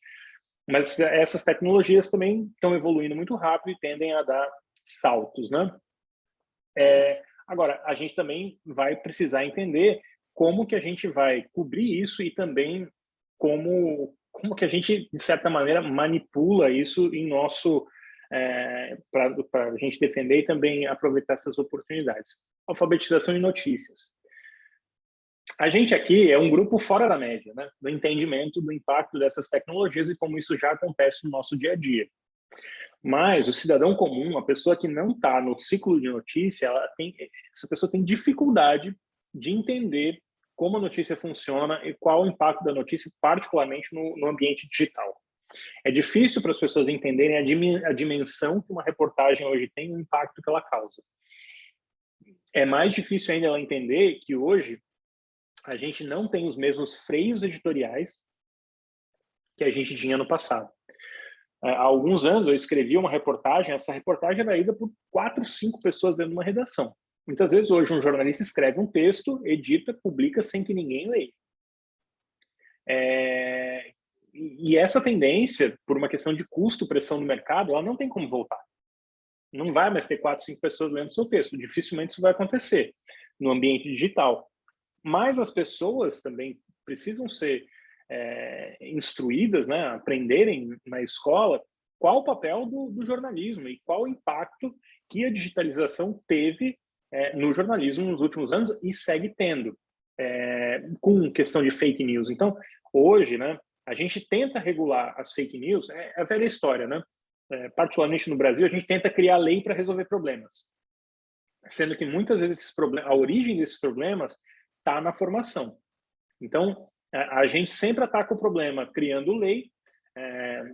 Mas essas tecnologias também estão evoluindo muito rápido e tendem a dar saltos, né? Agora, a gente também vai precisar entender como que a gente vai cobrir isso e também como que a gente, de certa maneira, manipula isso em nosso... para a gente defender e também aproveitar essas oportunidades. Alfabetização e notícias. A gente aqui é um grupo fora da média, né, no entendimento do impacto dessas tecnologias e como isso já acontece no nosso dia a dia. Mas o cidadão comum, a pessoa que não está no ciclo de notícia, essa pessoa tem dificuldade de entender como a notícia funciona e qual o impacto da notícia, particularmente no ambiente digital. É difícil para as pessoas entenderem a dimensão que uma reportagem hoje tem e o impacto que ela causa. É mais difícil ainda ela entender que hoje a gente não tem os mesmos freios editoriais que a gente tinha no passado. Há alguns anos eu escrevi uma reportagem, essa reportagem era lida por 4, 5 pessoas dentro de uma redação. Muitas vezes hoje um jornalista escreve um texto, edita, publica sem que ninguém leia. E essa tendência, por uma questão de custo, pressão do mercado, ela não tem como voltar. Não vai mais ter 4, 5 pessoas lendo seu texto. Dificilmente isso vai acontecer no ambiente digital. Mas as pessoas também precisam ser instruídas, né, aprenderem na escola qual o papel do jornalismo e qual o impacto que a digitalização teve no jornalismo nos últimos anos e segue tendo, com questão de fake news. Então, hoje, né, a gente tenta regular as fake news, é a velha história, né? Particularmente no Brasil, a gente tenta criar lei para resolver problemas, sendo que muitas vezes a origem desses problemas está na formação. Então, a gente sempre ataca o problema criando lei,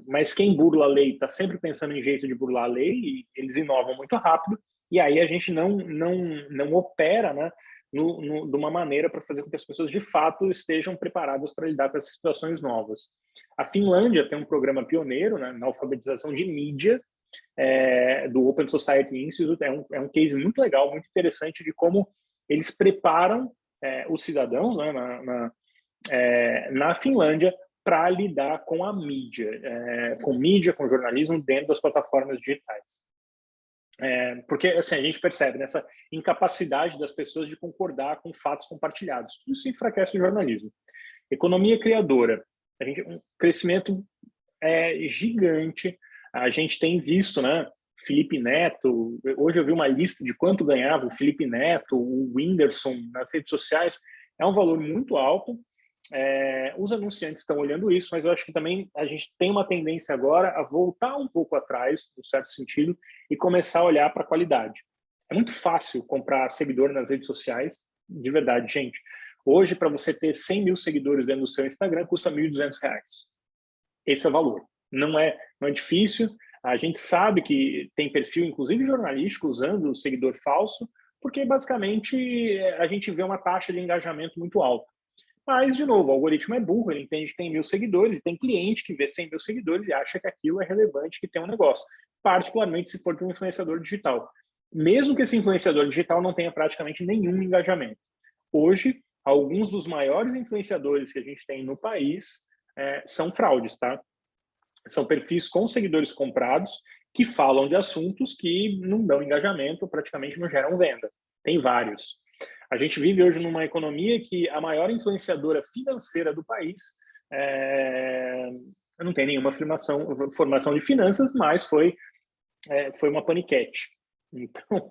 mas quem burla a lei está sempre pensando em jeito de burlar a lei e eles inovam muito rápido, e aí a gente não opera, né, de uma maneira para fazer com que as pessoas de fato estejam preparadas para lidar com essas situações novas. A Finlândia tem um programa pioneiro, né, na alfabetização de mídia, do Open Society Institute. É um case muito legal, muito interessante de como eles preparam os cidadãos, né, na Finlândia para lidar com a mídia, com jornalismo dentro das plataformas digitais. Porque assim, a gente percebe nessa incapacidade das pessoas de concordar com fatos compartilhados. Tudo isso enfraquece o jornalismo. Economia criadora. Um crescimento gigante. A gente tem visto, né, Felipe Neto, hoje eu vi uma lista de quanto ganhava o Felipe Neto, o Whindersson nas redes sociais, é um valor muito alto. Os anunciantes estão olhando isso, mas eu acho que também a gente tem uma tendência agora a voltar um pouco atrás, no certo sentido, e começar a olhar para a qualidade. É muito fácil comprar seguidor nas redes sociais, de verdade, gente. Hoje, para você ter 100 mil seguidores dentro do seu Instagram, custa R$ 1.200. Esse é o valor. Não é difícil. A gente sabe que tem perfil, inclusive jornalístico, usando o seguidor falso, porque basicamente a gente vê uma taxa de engajamento muito alta. Mas, de novo, o algoritmo é burro, ele entende que tem 1.000 seguidores, e tem cliente que vê 100 mil seguidores e acha que aquilo é relevante, que tem um negócio, particularmente se for de um influenciador digital. Mesmo que esse influenciador digital não tenha praticamente nenhum engajamento. Hoje, alguns dos maiores influenciadores que a gente tem no país são fraudes, tá? São perfis com seguidores comprados que falam de assuntos que não dão engajamento, praticamente não geram venda. Tem vários. A gente vive hoje numa economia que a maior influenciadora financeira do país não tem nenhuma formação de finanças, mas foi uma paniquete. Então,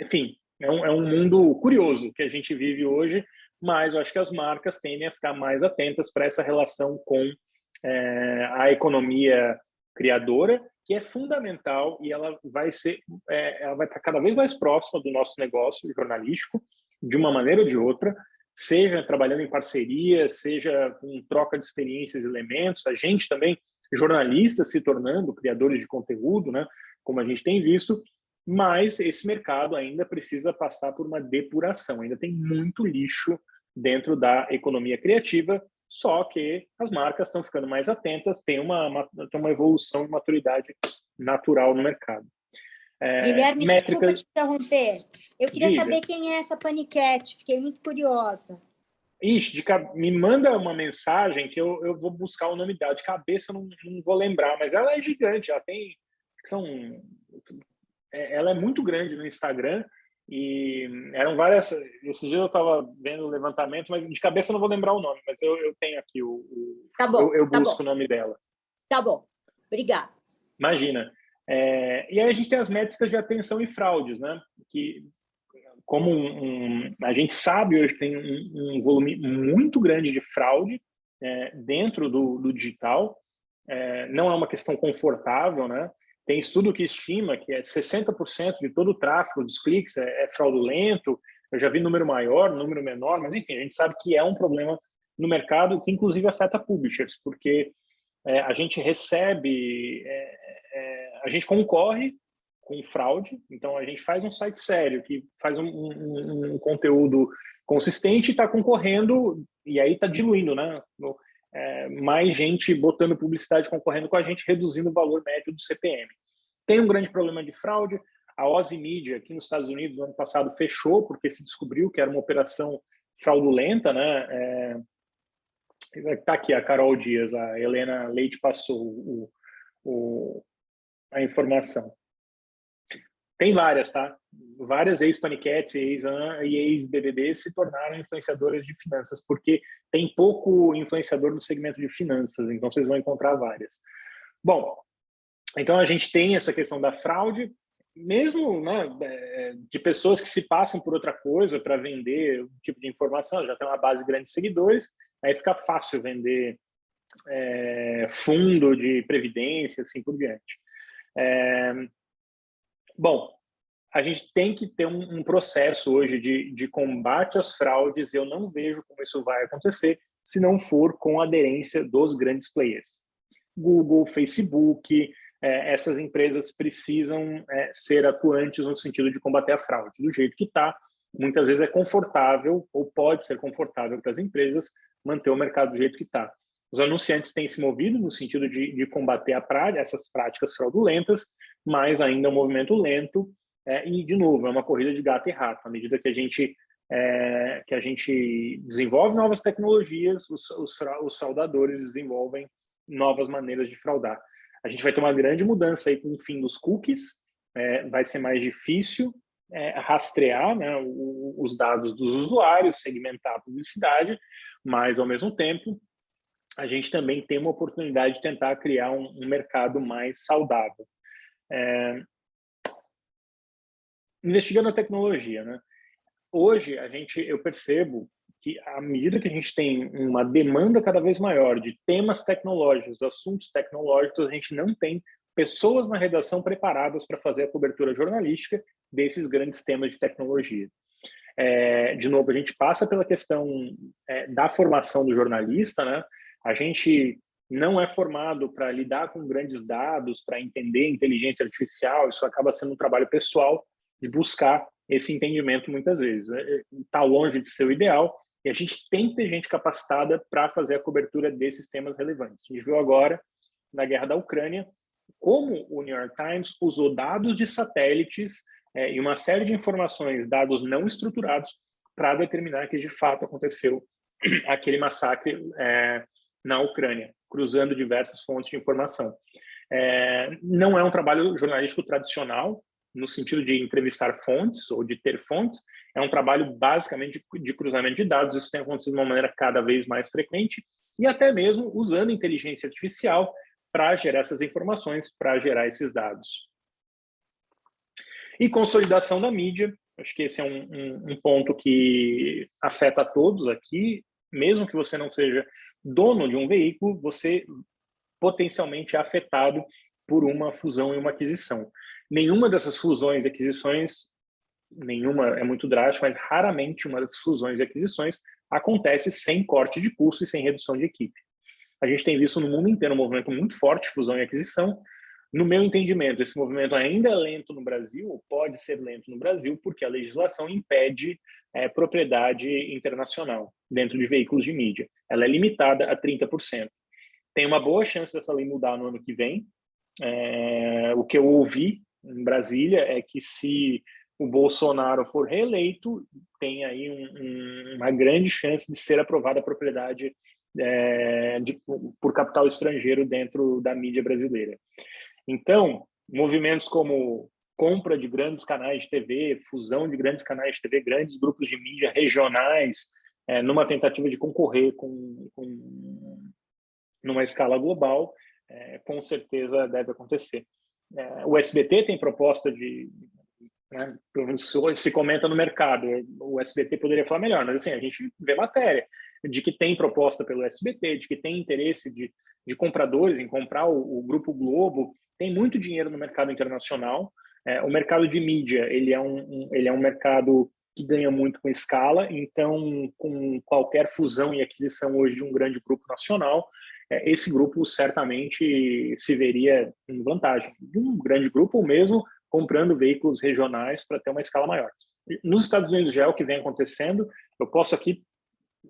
enfim, é um mundo curioso que a gente vive hoje, mas eu acho que as marcas tendem a ficar mais atentas para essa relação com a economia criadora, que é fundamental, e ela vai estar cada vez mais próxima do nosso negócio jornalístico, de uma maneira ou de outra, seja trabalhando em parceria, seja com troca de experiências e elementos, a gente também, jornalistas se tornando criadores de conteúdo, né, como a gente tem visto, mas esse mercado ainda precisa passar por uma depuração, ainda tem muito lixo dentro da economia criativa, só que as marcas estão ficando mais atentas, tem uma evolução de maturidade natural no mercado. Guilherme, desculpa te interromper. Eu queria Diga. saber quem é essa Paniquete, fiquei muito curiosa. Ixi, me manda uma mensagem que eu vou buscar o nome dela. De cabeça eu não vou lembrar, mas ela é gigante, ela é muito grande no Instagram e eram várias. Esses dias eu estava vendo o levantamento, mas de cabeça eu não vou lembrar o nome, mas eu tenho aqui Tá bom, eu busco o nome dela. Tá bom, obrigada. Imagina. E aí a gente tem as métricas de atenção e fraudes, né? Que, como a gente sabe hoje tem um volume muito grande de fraude dentro do digital. Não é uma questão confortável, né? Tem estudo que estima que 60% de todo o tráfego dos cliques é fraudulento. Eu já vi número maior, número menor, mas enfim, a gente sabe que é um problema no mercado que inclusive afeta publishers, porque a gente recebe, a gente concorre com fraude, então a gente faz um site sério, que faz um conteúdo consistente e está concorrendo, e aí está diluindo, né? Mais gente botando publicidade concorrendo com a gente, reduzindo o valor médio do CPM. Tem um grande problema de fraude. A Ozzy Media, aqui nos Estados Unidos, no ano passado, fechou porque se descobriu que era uma operação fraudulenta, né? Está aqui a Carol Dias, a Helena Leite passou a informação. Tem várias, tá? Várias ex-paniquetes e ex-BBB se tornaram influenciadoras de finanças, porque tem pouco influenciador no segmento de finanças, então vocês vão encontrar várias. Bom, então a gente tem essa questão da fraude, mesmo, né, de pessoas que se passam por outra coisa para vender um tipo de informação, já tem uma base grande de seguidores, aí fica fácil vender fundo de previdência, assim por diante. Bom, a gente tem que ter um processo hoje de combate às fraudes, e eu não vejo como isso vai acontecer se não for com a aderência dos grandes players. Google, Facebook, essas empresas precisam ser atuantes no sentido de combater a fraude. Do jeito que está, muitas vezes é confortável, ou pode ser confortável para as empresas, manter o mercado do jeito que está. Os anunciantes têm se movido no sentido de combater essas práticas fraudulentas, mas ainda é um movimento lento e, de novo, é uma corrida de gato e rato. À medida que a gente desenvolve novas tecnologias, os fraudadores desenvolvem novas maneiras de fraudar. A gente vai ter uma grande mudança aí com o fim dos cookies, vai ser mais difícil rastrear, né, os dados dos usuários, segmentar a publicidade, mas, ao mesmo tempo, a gente também tem uma oportunidade de tentar criar um mercado mais saudável. Investigando a tecnologia, né? Hoje, eu percebo que, à medida que a gente tem uma demanda cada vez maior de temas tecnológicos, assuntos tecnológicos, a gente não tem pessoas na redação preparadas para fazer a cobertura jornalística desses grandes temas de tecnologia. De novo, a gente passa pela questão da formação do jornalista, né? A gente não é formado para lidar com grandes dados, para entender inteligência artificial, isso acaba sendo um trabalho pessoal de buscar esse entendimento muitas vezes. Está longe de ser o ideal, e a gente tem que ter gente capacitada para fazer a cobertura desses temas relevantes. A gente viu agora, na guerra da Ucrânia, como o New York Times usou dados de satélites e uma série de informações, dados não estruturados, para determinar que de fato aconteceu aquele massacre na Ucrânia, cruzando diversas fontes de informação. Não é um trabalho jornalístico tradicional, no sentido de entrevistar fontes ou de ter fontes, é um trabalho basicamente de cruzamento de dados. Isso tem acontecido de uma maneira cada vez mais frequente e até mesmo usando inteligência artificial para gerar essas informações, para gerar esses dados. E consolidação da mídia, acho que esse é um ponto que afeta a todos aqui, mesmo que você não seja dono de um veículo, você potencialmente é afetado por uma fusão e uma aquisição. Nenhuma dessas fusões e aquisições, nenhuma é muito drástico, mas raramente uma das fusões e aquisições acontece sem corte de custo e sem redução de equipe. A gente tem visto no mundo inteiro um movimento muito forte de fusão e aquisição. No meu entendimento, esse movimento ainda é lento no Brasil, ou pode ser lento no Brasil, porque a legislação impede propriedade internacional dentro de veículos de mídia. Ela é limitada a 30%. Tem uma boa chance dessa lei mudar no ano que vem. O que eu ouvi em Brasília é que se o Bolsonaro for reeleito, tem aí uma grande chance de ser aprovada a propriedade por capital estrangeiro dentro da mídia brasileira. Então, movimentos como compra de grandes canais de TV, fusão de grandes canais de TV, grandes grupos de mídia regionais, numa tentativa de concorrer numa escala global, com certeza deve acontecer. O SBT tem proposta de... pelo menos se comenta no mercado, o SBT poderia falar melhor, mas assim, a gente vê matéria de que tem proposta pelo SBT, de que tem interesse de compradores em comprar o Grupo Globo. Tem muito dinheiro no mercado internacional. O mercado de mídia, ele é um mercado que ganha muito com escala, então com qualquer fusão e aquisição hoje de um grande grupo nacional, esse grupo certamente se veria em vantagem de um grande grupo, ou mesmo comprando veículos regionais para ter uma escala maior. Nos Estados Unidos já é o que vem acontecendo. Eu posso aqui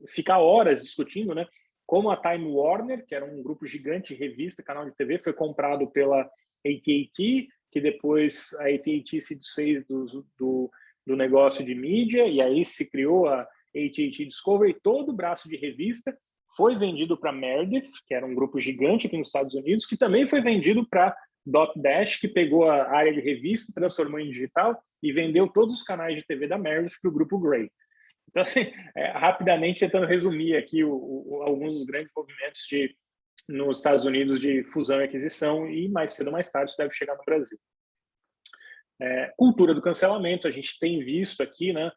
ficar horas discutindo, né? Como a Time Warner, que era um grupo gigante de revista, canal de TV, foi comprado pela AT&T, que depois a AT&T se desfez do negócio de mídia, e aí se criou a AT&T Discovery. Todo o braço de revista foi vendido para Meredith, que era um grupo gigante aqui nos Estados Unidos, que também foi vendido para Dotdash, que pegou a área de revista, transformou em digital e vendeu todos os canais de TV da Meredith para o grupo Gray. Então, assim, rapidamente tentando resumir aqui alguns dos grandes movimentos nos Estados Unidos de fusão e aquisição, e mais cedo ou mais tarde isso deve chegar no Brasil. Cultura do cancelamento, a gente tem visto aqui, né,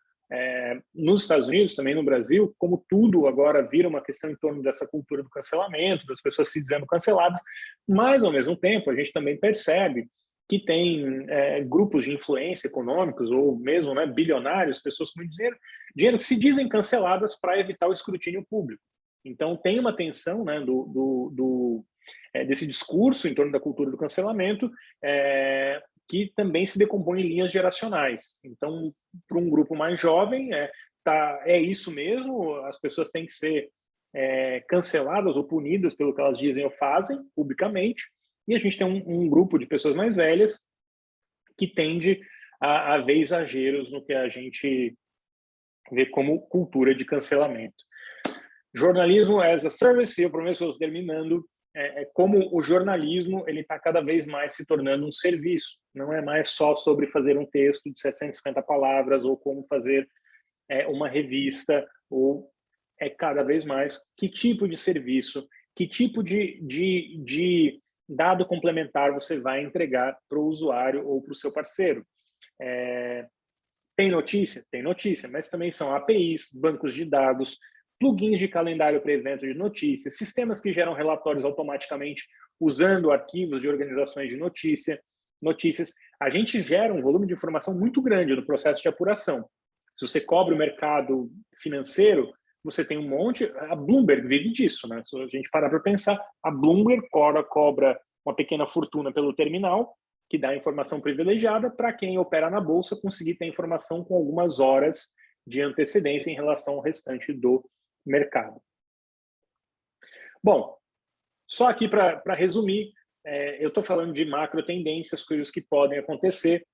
nos Estados Unidos, também no Brasil, como tudo agora vira uma questão em torno dessa cultura do cancelamento, das pessoas se dizendo canceladas, mas, ao mesmo tempo, a gente também percebe que tem grupos de influência econômicos, ou mesmo, né, bilionários, pessoas com muito dinheiro que se dizem canceladas para evitar o escrutínio público. Então, tem uma tensão, né, desse discurso em torno da cultura do cancelamento, que também se decompõe em linhas geracionais. Então, para um grupo mais jovem, é isso mesmo, as pessoas têm que ser canceladas ou punidas pelo que elas dizem ou fazem publicamente, e a gente tem um grupo de pessoas mais velhas que tende a ver exageros no que a gente vê como cultura de cancelamento. Jornalismo as a service, e eu prometo que eu estou terminando, como o jornalismo ele está cada vez mais se tornando um serviço. Não é mais só sobre fazer um texto de 750 palavras ou como fazer uma revista, ou cada vez mais que tipo de serviço, que tipo de dado complementar você vai entregar para o usuário ou para o seu parceiro. Tem notícia? Tem notícia, mas também são APIs, bancos de dados, plugins de calendário para evento de notícias, sistemas que geram relatórios automaticamente usando arquivos de organizações de notícias. A gente gera um volume de informação muito grande no processo de apuração. Se você cobre o mercado financeiro, você tem um monte... A Bloomberg vive disso, né? Se a gente parar para pensar, a Bloomberg cobra uma pequena fortuna pelo terminal, que dá informação privilegiada para quem opera na Bolsa conseguir ter informação com algumas horas de antecedência em relação ao restante do mercado. Bom, só aqui para resumir, eu estou falando de macro tendências, coisas que podem acontecer,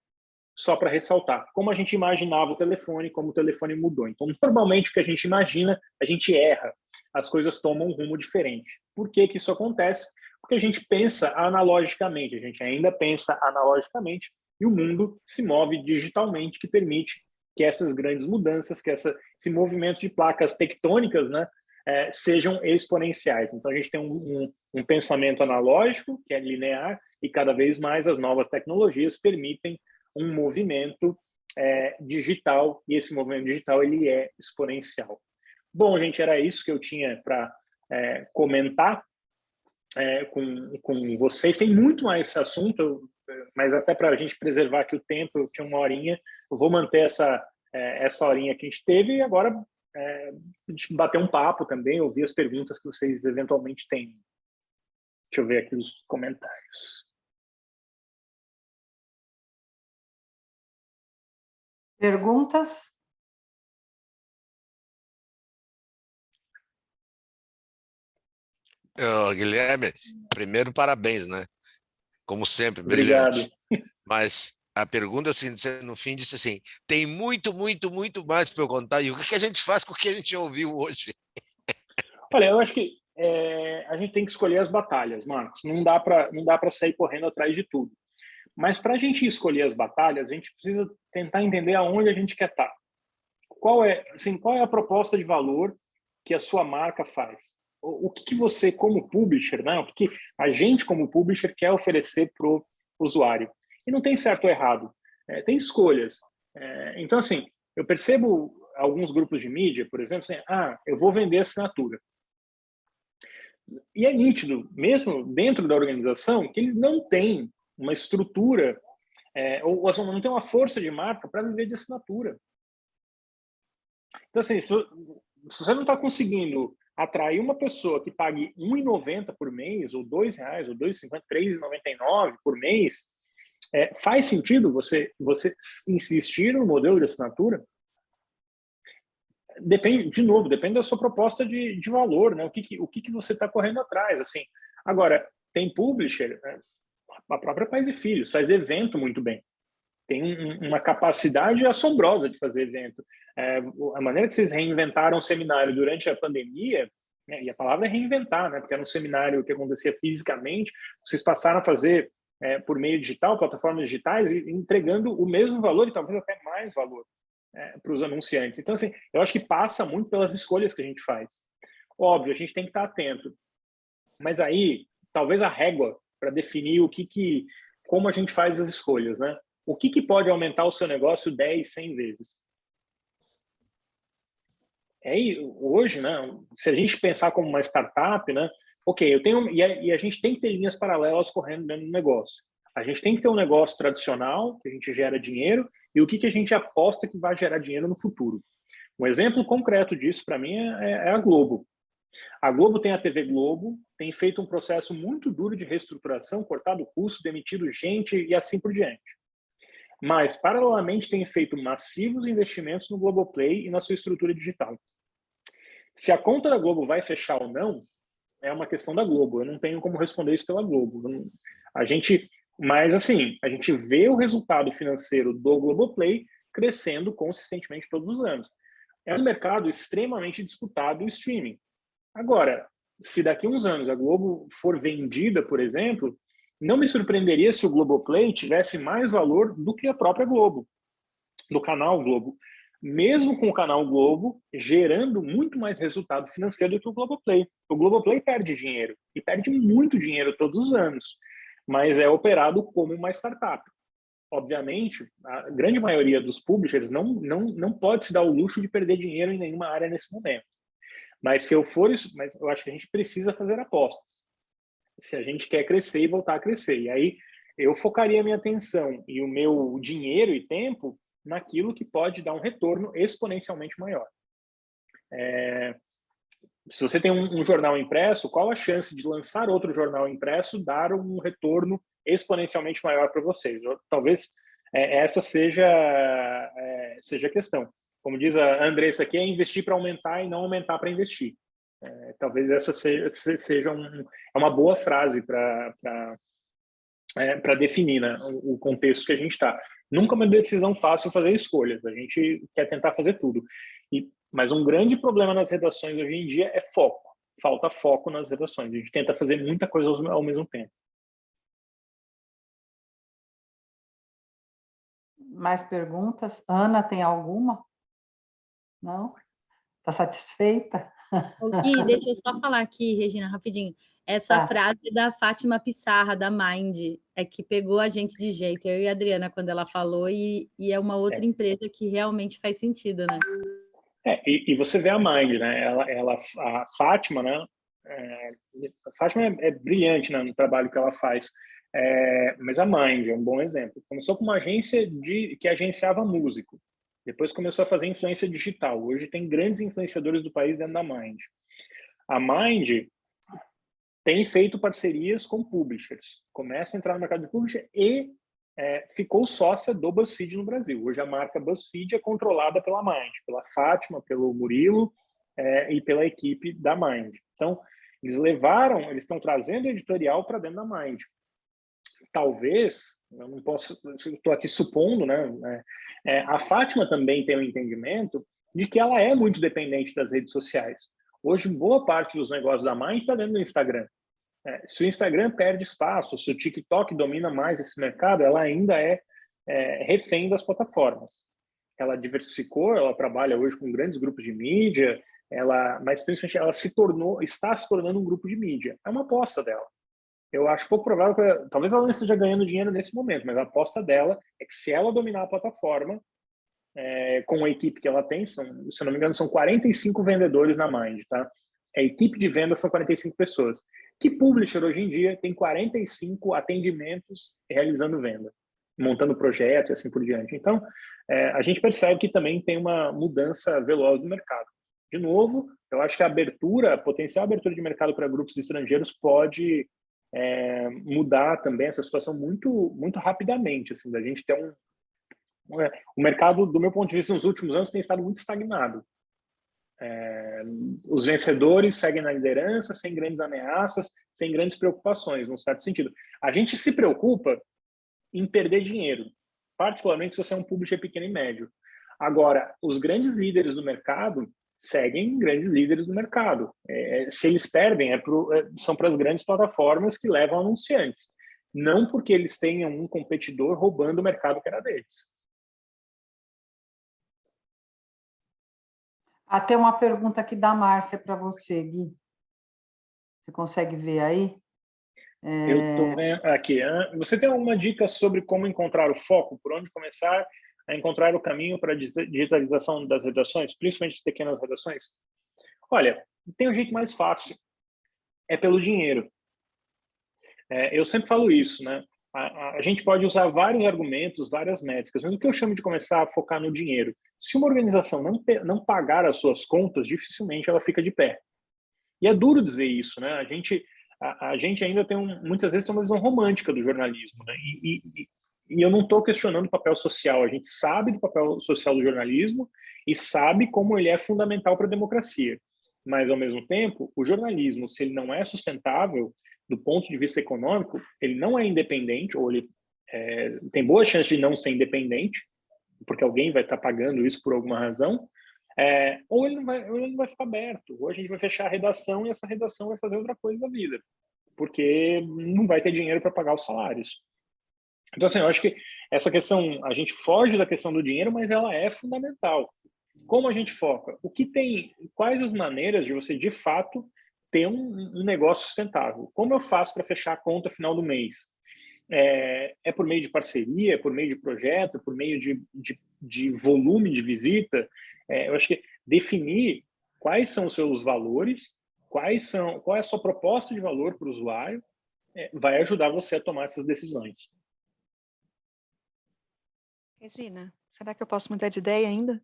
só para ressaltar. Como a gente imaginava o telefone, como o telefone mudou. Então, normalmente, o que a gente imagina, a gente erra. As coisas tomam um rumo diferente. Por que isso acontece? porque a gente pensa analogicamente, a gente ainda pensa analogicamente, e o mundo se move digitalmente, que permite que essas grandes mudanças, que esse movimento de placas tectônicas, né, sejam exponenciais. Então, a gente tem um pensamento analógico, que é linear, e cada vez mais as novas tecnologias permitem um movimento digital, e esse movimento digital ele é exponencial. Bom, gente, era isso que eu tinha para comentar com vocês. Tem muito mais esse assunto, mas até para a gente preservar aqui o tempo, eu tinha 1 horinha, eu vou manter essa horinha que a gente teve, e agora a gente bater um papo também, ouvir as perguntas que vocês eventualmente têm. Deixa eu ver aqui os comentários. Perguntas? Guilherme, primeiro parabéns, né? Como sempre, Obrigado. brilhante. Mas a pergunta é assim, você no fim disse assim, tem muito, muito, muito mais para eu contar, e o que a gente faz com o que a gente ouviu hoje? Olha, eu acho que a gente tem que escolher as batalhas, Marcos. Não dá para sair correndo atrás de tudo. Mas para a gente escolher as batalhas, a gente precisa tentar entender aonde a gente quer estar. Qual é a proposta de valor que a sua marca faz? O que você, como publisher, né? O que a gente, como publisher, quer oferecer para o usuário? E não tem certo ou errado. Tem escolhas. Então, assim, eu percebo alguns grupos de mídia, por exemplo, assim, eu vou vender assinatura. E é nítido, mesmo dentro da organização, que eles não têm uma estrutura, ou não têm uma força de marca para viver de assinatura. Então, assim, se você não está conseguindo atrair uma pessoa que pague R$ 1,90 por mês, ou R$ 2,00, ou R$ 2,50, R$ 3,99 por mês, faz sentido você insistir no modelo de assinatura? Depende da sua proposta de valor, né? O que você está correndo atrás, assim. Agora, tem publisher, né? A própria Pais e Filhos faz evento muito bem. Tem uma capacidade assombrosa de fazer evento. A maneira que vocês reinventaram o seminário durante a pandemia, né, e a palavra é reinventar, né, porque era um seminário que acontecia fisicamente, vocês passaram a fazer por meio digital, plataformas digitais, e entregando o mesmo valor e talvez até mais valor para os anunciantes. Então, assim, eu acho que passa muito pelas escolhas que a gente faz. Óbvio, a gente tem que estar atento. Mas aí, talvez a régua para definir como a gente faz as escolhas, né? O que pode aumentar o seu negócio 10, 100 vezes? Hoje, né, se a gente pensar como uma startup, né, ok, e a gente tem que ter linhas paralelas correndo dentro do negócio. A gente tem que ter um negócio tradicional, que a gente gera dinheiro, e o que a gente aposta que vai gerar dinheiro no futuro. Um exemplo concreto disso, para mim, é a Globo. A Globo tem a TV Globo, tem feito um processo muito duro de reestruturação, cortado custo, demitido gente e assim por diante. Mas, paralelamente, tem feito massivos investimentos no Globoplay e na sua estrutura digital. Se a conta da Globo vai fechar ou não, é uma questão da Globo. Eu não tenho como responder isso pela Globo. Mas, assim, a gente vê o resultado financeiro do Globoplay crescendo consistentemente todos os anos. É um mercado extremamente disputado, o streaming. Agora, se daqui a uns anos a Globo for vendida, por exemplo, não me surpreenderia se o Globoplay tivesse mais valor do que a própria Globo, do canal Globo. Mesmo com o canal Globo gerando muito mais resultado financeiro do que o Globoplay. O Globoplay perde dinheiro, e perde muito dinheiro todos os anos, mas é operado como uma startup. Obviamente, a grande maioria dos publishers não pode se dar o luxo de perder dinheiro em nenhuma área nesse momento. Mas eu acho que a gente precisa fazer apostas. Se a gente quer crescer e voltar a crescer. E aí eu focaria minha atenção e o meu dinheiro e tempo naquilo que pode dar um retorno exponencialmente maior. Se você tem um jornal impresso, qual a chance de lançar outro jornal impresso dar um retorno exponencialmente maior para vocês? Talvez essa seja a questão. Como diz a Andressa aqui, é investir para aumentar e não aumentar para investir. Talvez essa seja uma boa frase para definir, né, o contexto que a gente está. Nunca é uma decisão fácil fazer escolhas. A gente quer tentar fazer tudo. Mas um grande problema nas redações hoje em dia é foco. falta foco nas redações. A gente tenta fazer muita coisa ao mesmo tempo. Mais perguntas? Ana, tem alguma? Não? Está satisfeita? Gui, deixa eu só falar aqui, Regina, rapidinho. Essa frase da Fátima Pissarra, da Mind, é que pegou a gente de jeito, eu e a Adriana, quando ela falou, e é uma outra empresa que realmente faz sentido, né? E você vê a Mind, né? A Fátima, né? A Fátima é brilhante, né, no trabalho que ela faz. Mas a Mind é um bom exemplo. Começou com uma agência que agenciava músico. Depois começou a fazer influência digital. Hoje tem grandes influenciadores do país dentro da Mind. A Mind tem feito parcerias com publishers. Começa a entrar no mercado de publisher e ficou sócia do BuzzFeed no Brasil. Hoje a marca BuzzFeed é controlada pela Mind, pela Fátima, pelo Murilo e pela equipe da Mind. Então, eles estão trazendo o editorial para dentro da Mind. Talvez, eu não posso, estou aqui supondo, né? A Fátima também tem um entendimento de que ela é muito dependente das redes sociais. Hoje, boa parte dos negócios da Mind está dentro do Instagram. Se o Instagram perde espaço, se o TikTok domina mais esse mercado, ela ainda é refém das plataformas. Ela diversificou, ela trabalha hoje com grandes grupos de mídia, mas principalmente ela está se tornando um grupo de mídia. É uma aposta dela. Eu acho pouco provável que, talvez ela não esteja ganhando dinheiro nesse momento, mas a aposta dela é que se ela dominar a plataforma, com a equipe que ela tem, se eu não me engano, são 45 vendedores na Mind, tá? A equipe de venda são 45 pessoas. Que publisher hoje em dia tem 45 atendimentos realizando venda, montando projeto e assim por diante. Então, a gente percebe que também tem uma mudança veloz no mercado. De novo, eu acho que a potencial abertura de mercado para grupos estrangeiros pode mudar também essa situação muito, muito rapidamente, assim, da gente ter o mercado, do meu ponto de vista, nos últimos anos tem estado muito estagnado. Os vencedores seguem na liderança, sem grandes ameaças, sem grandes preocupações, num certo sentido. A gente se preocupa em perder dinheiro, particularmente se você é um publisher pequeno e médio. Agora, os grandes líderes do mercado seguem grandes líderes do mercado. Se eles perdem, são para as grandes plataformas que levam anunciantes, não porque eles tenham um competidor roubando o mercado que era deles. Tem uma pergunta aqui da Márcia para você, Gui. Você consegue ver aí? Eu estou vendo aqui. Você tem alguma dica sobre como encontrar o foco? Por onde começar a encontrar o caminho para a digitalização das redações, principalmente pequenas redações? Olha, tem um jeito mais fácil. É pelo dinheiro. Eu sempre falo isso, né? A gente pode usar vários argumentos, várias métricas, mas o que eu chamo de começar a focar no dinheiro? Se uma organização não pagar as suas contas, dificilmente ela fica de pé. E é duro dizer isso, né? A gente ainda muitas vezes tem uma visão romântica do jornalismo, né? E eu não estou questionando o papel social. A gente sabe do papel social do jornalismo e sabe como ele é fundamental para a democracia. Mas, ao mesmo tempo, o jornalismo, se ele não é sustentável do ponto de vista econômico, ele não é independente, ou ele tem boa chance de não ser independente, porque alguém vai estar pagando isso por alguma razão, ou ele não vai ficar aberto. Ou a gente vai fechar a redação e essa redação vai fazer outra coisa da vida, porque não vai ter dinheiro para pagar os salários. Então, assim, eu acho que essa questão, a gente foge da questão do dinheiro, mas ela é fundamental. Como a gente foca? Quais as maneiras de você, de fato, ter um negócio sustentável? Como eu faço para fechar a conta final do mês? É por meio de parceria, é por meio de projeto, é por meio de volume de visita? Eu acho que definir quais são os seus valores, qual é a sua proposta de valor para o usuário, vai ajudar você a tomar essas decisões. Regina, será que eu posso mudar de ideia ainda?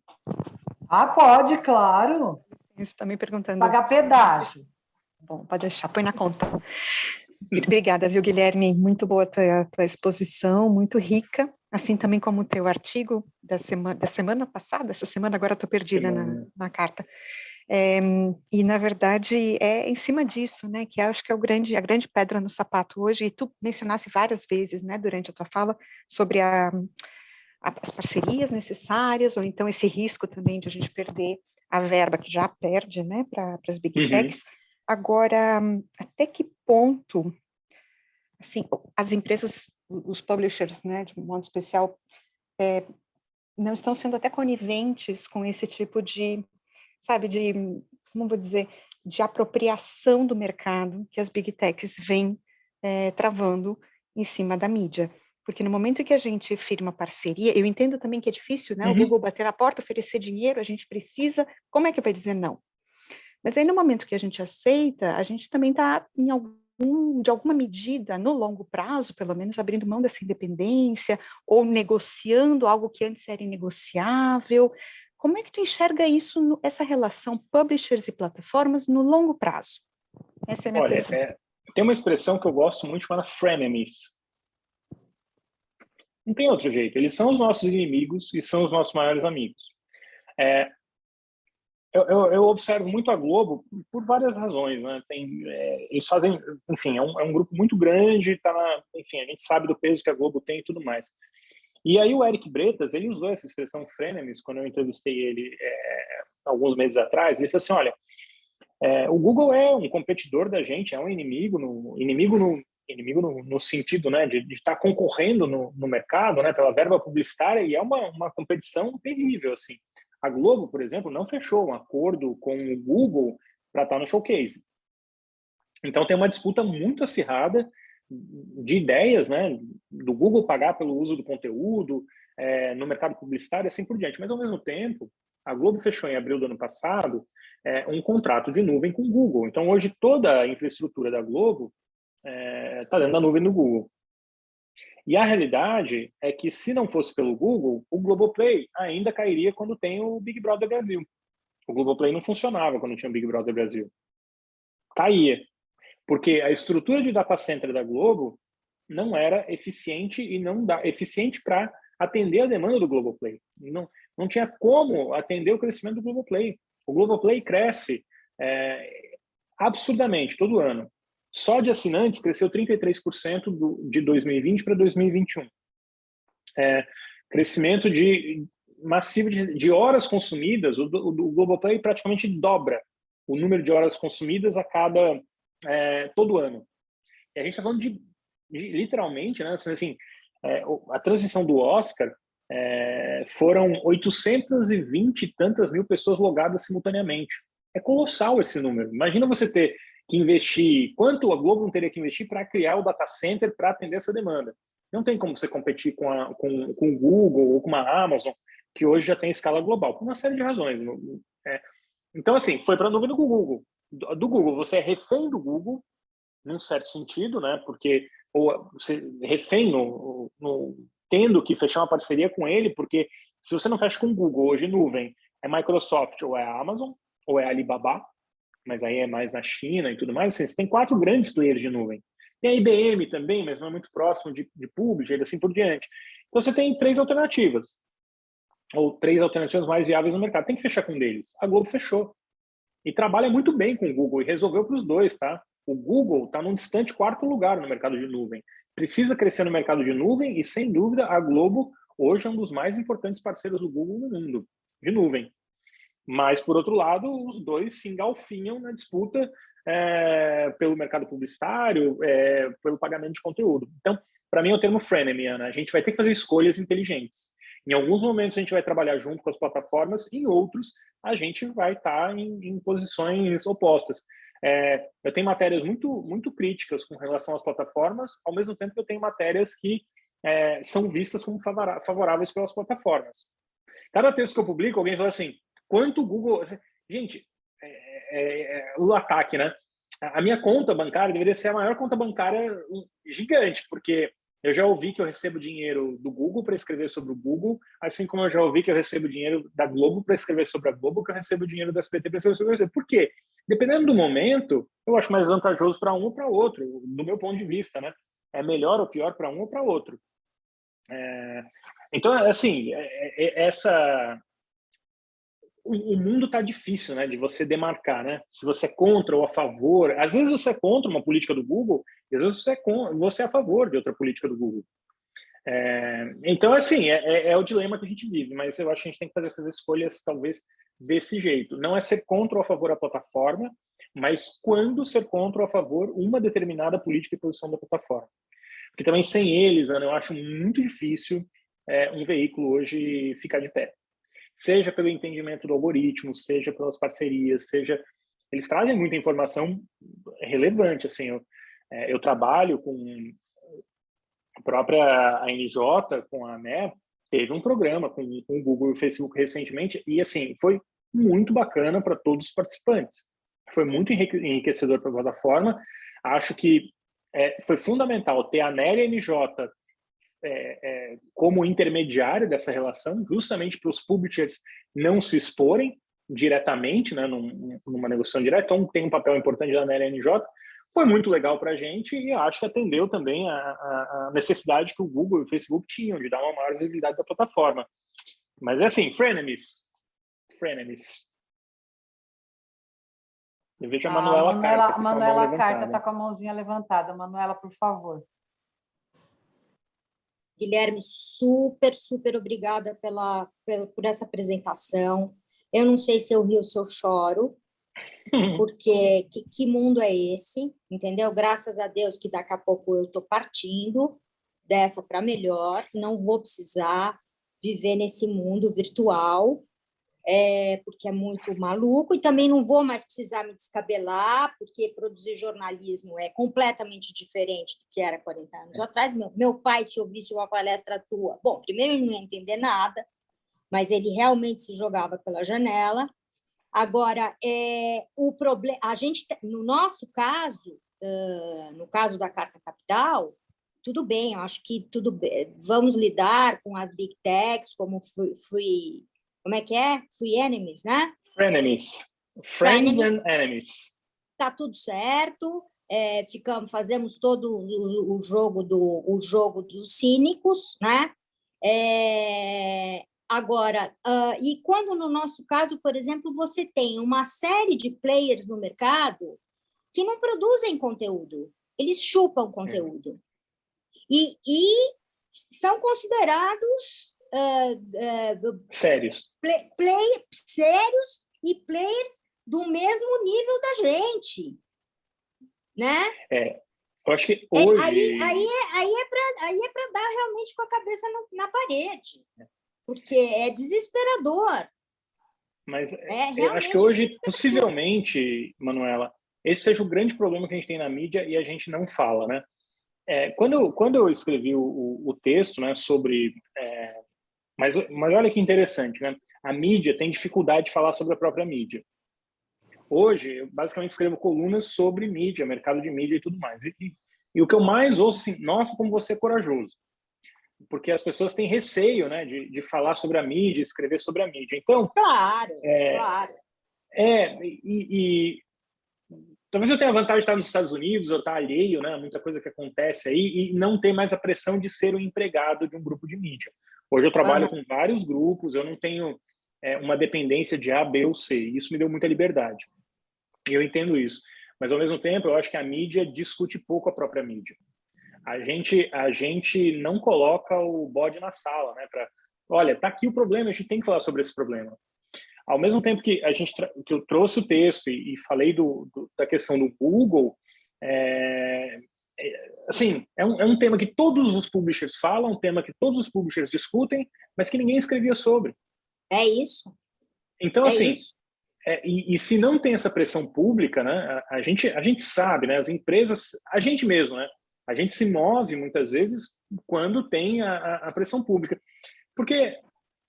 Pode, claro. Você está me perguntando. Pagar pedágio. Bom, pode deixar, põe na conta. Obrigada, viu, Guilherme? Muito boa a tua exposição, muito rica, assim também como o teu artigo da semana passada, essa semana agora estou perdida na carta. E, na verdade, é em cima disso, né, que acho que é a grande pedra no sapato hoje, e tu mencionaste várias vezes, né, durante a tua fala, sobre as parcerias necessárias, ou então esse risco também de a gente perder a verba que já perde, né, para as Big Techs, Agora, até que ponto, assim, as empresas, os publishers, né, de modo especial, não estão sendo até coniventes com esse tipo de, sabe, de, como vou dizer, de apropriação do mercado que as big techs vêm travando em cima da mídia. Porque no momento que a gente firma parceria, eu entendo também que é difícil, né? O Google bater na porta, oferecer dinheiro, a gente precisa, como é que vai dizer não? Mas aí no momento que a gente aceita, a gente também está de alguma medida, no longo prazo, pelo menos, abrindo mão dessa independência, ou negociando algo que antes era inegociável. Como é que tu enxerga isso, essa relação publishers e plataformas no longo prazo? Essa é a minha pergunta. Tem uma expressão que eu gosto muito chamada frenemies. Não tem outro jeito. Eles são os nossos inimigos e são os nossos maiores amigos. Eu observo muito a Globo por várias razões, né? Eles fazem, enfim, é um grupo muito grande, enfim, a gente sabe do peso que a Globo tem e tudo mais. E aí o Eric Bretas, ele usou essa expressão frenemies quando eu entrevistei ele alguns meses atrás. Ele falou assim, olha, o Google é um competidor da gente, é um inimigo no sentido, né, de estar concorrendo no mercado, né, pela verba publicitária, e é uma competição terrível, assim. A Globo, por exemplo, não fechou um acordo com o Google para estar no showcase. Então tem uma disputa muito acirrada de ideias, né, do Google pagar pelo uso do conteúdo no mercado publicitário e assim por diante. Mas, ao mesmo tempo, a Globo fechou em abril do ano passado um contrato de nuvem com o Google. Então, hoje, toda a infraestrutura da Globo está dentro da nuvem do Google. E a realidade é que, se não fosse pelo Google, o Globoplay ainda cairia quando tem o Big Brother Brasil. O Globoplay não funcionava quando tinha o Big Brother Brasil. Caía. Porque a estrutura de data center da Globo não era eficiente e eficiente para atender a demanda do Globoplay. Não tinha como atender o crescimento do Globoplay. O Globoplay cresce absurdamente todo ano. Só de assinantes cresceu 33% de 2020 para 2021. Crescimento massivo de horas consumidas, o Globoplay praticamente dobra o número de horas consumidas todo ano. E a gente está falando de literalmente, né, assim, a transmissão do Oscar foram 820 e tantas mil pessoas logadas simultaneamente. É colossal esse número. Imagina você ter que investir, quanto a Globo não teria que investir para criar o data center para atender essa demanda. Não tem como você competir com o Google ou com uma Amazon, que hoje já tem escala global, por uma série de razões. Então, assim, foi para a nuvem do Google. Do Google, você é refém do Google, num certo sentido, né? Porque você refém tendo que fechar uma parceria com ele, porque se você não fecha com o Google, hoje nuvem, é Microsoft ou é a Amazon, ou é a Alibaba, mas aí é mais na China e tudo mais. Assim, você tem 4 grandes players de nuvem. Tem a IBM também, mas não é muito próximo de publisher e assim por diante. Então você tem 3 alternativas, ou 3 alternativas mais viáveis no mercado. Tem que fechar com um deles. A Globo fechou. E trabalha muito bem com o Google, e resolveu para os dois, tá? O Google está num distante 4º lugar no mercado de nuvem. Precisa crescer no mercado de nuvem e, sem dúvida, a Globo hoje é um dos mais importantes parceiros do Google no mundo, de nuvem. Mas, por outro lado, os dois se engalfinham na disputa pelo mercado publicitário, pelo pagamento de conteúdo. Então, para mim, é o termo frenemy, Ana. A gente vai ter que fazer escolhas inteligentes. Em alguns momentos, a gente vai trabalhar junto com as plataformas, em outros, a gente vai estar em posições opostas. Eu tenho matérias muito, muito críticas com relação às plataformas, ao mesmo tempo que eu tenho matérias que são vistas como favoráveis pelas plataformas. Cada texto que eu publico, alguém fala assim, quanto o Google... Gente, o ataque, né? A minha conta bancária deveria ser a maior conta bancária gigante, porque eu já ouvi que eu recebo dinheiro do Google para escrever sobre o Google, assim como eu já ouvi que eu recebo dinheiro da Globo para escrever sobre a Globo, que eu recebo dinheiro da SBT para escrever sobre a SBT. Por quê? Dependendo do momento, eu acho mais vantajoso para um ou para outro, do meu ponto de vista, né? É melhor ou pior para um ou para outro. Então, assim, o mundo está difícil, né, de você demarcar, né? Se você é contra ou a favor. Às vezes você é contra uma política do Google, e às vezes você é a favor de outra política do Google. Então, assim, é o dilema que a gente vive, mas eu acho que a gente tem que fazer essas escolhas, talvez, desse jeito. Não é ser contra ou a favor da plataforma, mas quando ser contra ou a favor uma determinada política e posição da plataforma. Porque também sem eles, Ana, eu acho muito difícil um veículo hoje ficar de pé. Seja pelo entendimento do algoritmo, seja pelas parcerias, seja... Eles trazem muita informação relevante, assim, eu trabalho com a própria ANJ, com a ANE, teve um programa com o Google e o Facebook recentemente, e assim, foi muito bacana para todos os participantes. Foi muito enriquecedor para a plataforma. Acho que foi fundamental ter a ANE e a ANJ como intermediário dessa relação, justamente para os publishers não se exporem diretamente, né, numa negociação direta. Então, tem um papel importante da ANE e a ANJ. Foi muito legal para a gente e acho que atendeu também a necessidade que o Google e o Facebook tinham de dar uma maior visibilidade da plataforma. Mas é assim, frenemies. Eu vejo a Manuela Carta. A Manuela Carta está com a mãozinha levantada. Manuela, por favor. Guilherme, super, super obrigada por essa apresentação. Eu não sei se eu rio ou se eu choro, porque que mundo é esse, entendeu? Graças a Deus que daqui a pouco eu estou partindo dessa para melhor, não vou precisar viver nesse mundo virtual, porque é muito maluco, e também não vou mais precisar me descabelar, porque produzir jornalismo é completamente diferente do que era 40 anos atrás. Meu pai, se ouvisse uma palestra tua, bom, primeiro ele não ia entender nada, mas ele realmente se jogava pela janela. Agora, o problema, a gente, no nosso caso, no caso da Carta Capital, tudo bem, eu acho que tudo bem, vamos lidar com as big techs, como como é que é? Free enemies, né? Frenemies. Friends and enemies. Tá tudo certo. Fazemos todo o jogo dos cínicos, né? Agora, e quando no nosso caso, por exemplo, você tem uma série de players no mercado que não produzem conteúdo, eles chupam conteúdo. E são considerados sérios. Sérios e players do mesmo nível da gente, né? Eu acho que hoje... Aí é para dar realmente com a cabeça na parede, porque é desesperador. Mas eu acho que hoje, possivelmente, Manuela, esse seja o grande problema que a gente tem na mídia e a gente não fala, né? Quando eu escrevi o texto, né, sobre... Mas olha que interessante, né? A mídia tem dificuldade de falar sobre a própria mídia. Hoje, eu basicamente escrevo colunas sobre mídia, mercado de mídia e tudo mais. E o que eu mais ouço, assim, nossa, como você é corajoso. Porque as pessoas têm receio, né, de falar sobre a mídia, escrever sobre a mídia. Então, claro. Talvez eu tenha a vantagem de estar nos Estados Unidos, ou estar alheio, né, muita coisa que acontece aí, e não ter mais a pressão de ser um empregado de um grupo de mídia. Hoje eu trabalho com vários grupos, eu não tenho uma dependência de A, B ou C. E isso me deu muita liberdade. E eu entendo isso. Mas, ao mesmo tempo, eu acho que a mídia discute pouco a própria mídia. A gente não coloca o bode na sala, né? Olha, tá aqui o problema, a gente tem que falar sobre esse problema. Ao mesmo tempo que que eu trouxe o texto e falei da questão do Google, assim, é um tema que todos os publishers falam, um tema que todos os publishers discutem, mas que ninguém escrevia sobre. É isso. Então, assim, e se não tem essa pressão pública, né, a gente sabe, né, as empresas, a gente mesmo, né, a gente se move muitas vezes quando tem a pressão pública. Porque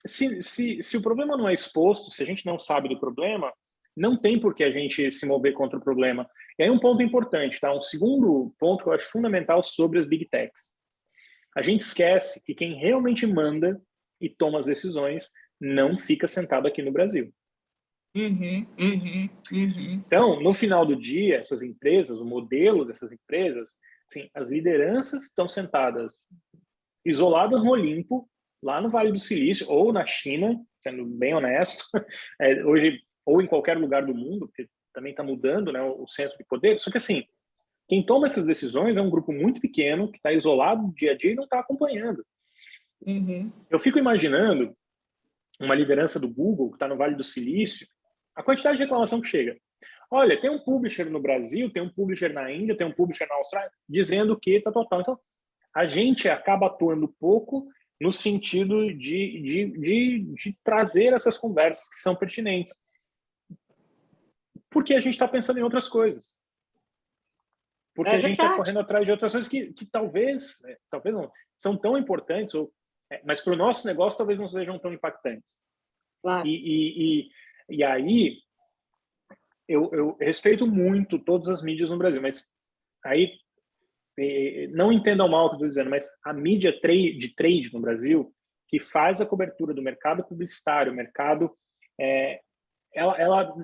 se o problema não é exposto, se a gente não sabe do problema, não tem por que a gente se mover contra o problema. E aí um ponto importante, tá? Um segundo ponto que eu acho fundamental sobre as Big Techs. A gente esquece que quem realmente manda e toma as decisões não fica sentado aqui no Brasil. Então, no final do dia, essas empresas, o modelo dessas empresas, assim, as lideranças estão sentadas isoladas no Olimpo, lá no Vale do Silício, ou na China, sendo bem honesto, hoje, ou em qualquer lugar do mundo, porque também está mudando, né, o senso de poder. Só que, assim, quem toma essas decisões é um grupo muito pequeno, que está isolado do dia a dia e não está acompanhando. Uhum. Eu fico imaginando uma liderança do Google, que está no Vale do Silício, a quantidade de reclamação que chega. Olha, tem um publisher no Brasil, tem um publisher na Índia, tem um publisher na Austrália, dizendo que tá total. Então, a gente acaba atuando pouco no sentido de trazer essas conversas que são pertinentes. Porque a gente está pensando em outras coisas. Porque a gente está correndo atrás de outras coisas que talvez não, são tão importantes, mas para o nosso negócio talvez não sejam tão impactantes. Claro. E aí, eu respeito muito todas as mídias no Brasil, mas aí, não entendam mal o que eu estou dizendo, mas a mídia de trade no Brasil, que faz a cobertura do mercado publicitário, mercado, ela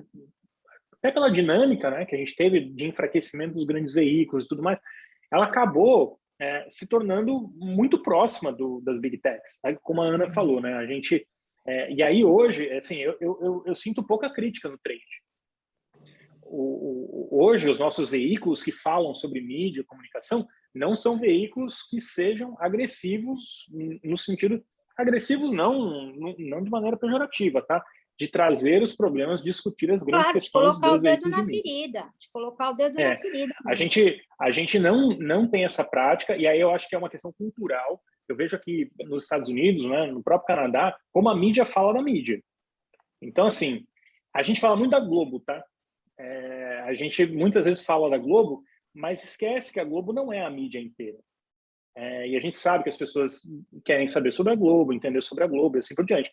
até pela dinâmica, né, que a gente teve de enfraquecimento dos grandes veículos e tudo mais, ela acabou se tornando muito próxima das Big Techs, né, como a Ana falou, né, a gente... e aí hoje, assim, eu sinto pouca crítica no trade. Hoje, os nossos veículos que falam sobre mídia e comunicação não são veículos que sejam agressivos, no sentido... Agressivos não de maneira pejorativa, tá? De trazer os problemas, discutir as grandes questões. De colocar o dedo na ferida. De colocar o dedo na ferida. A gente não tem essa prática, e aí eu acho que é uma questão cultural. Eu vejo aqui nos Estados Unidos, né, no próprio Canadá, como a mídia fala da mídia. Então, assim, a gente fala muito da Globo, tá? A gente muitas vezes fala da Globo, mas esquece que a Globo não é a mídia inteira. E a gente sabe que as pessoas querem saber sobre a Globo, entender sobre a Globo e assim por diante.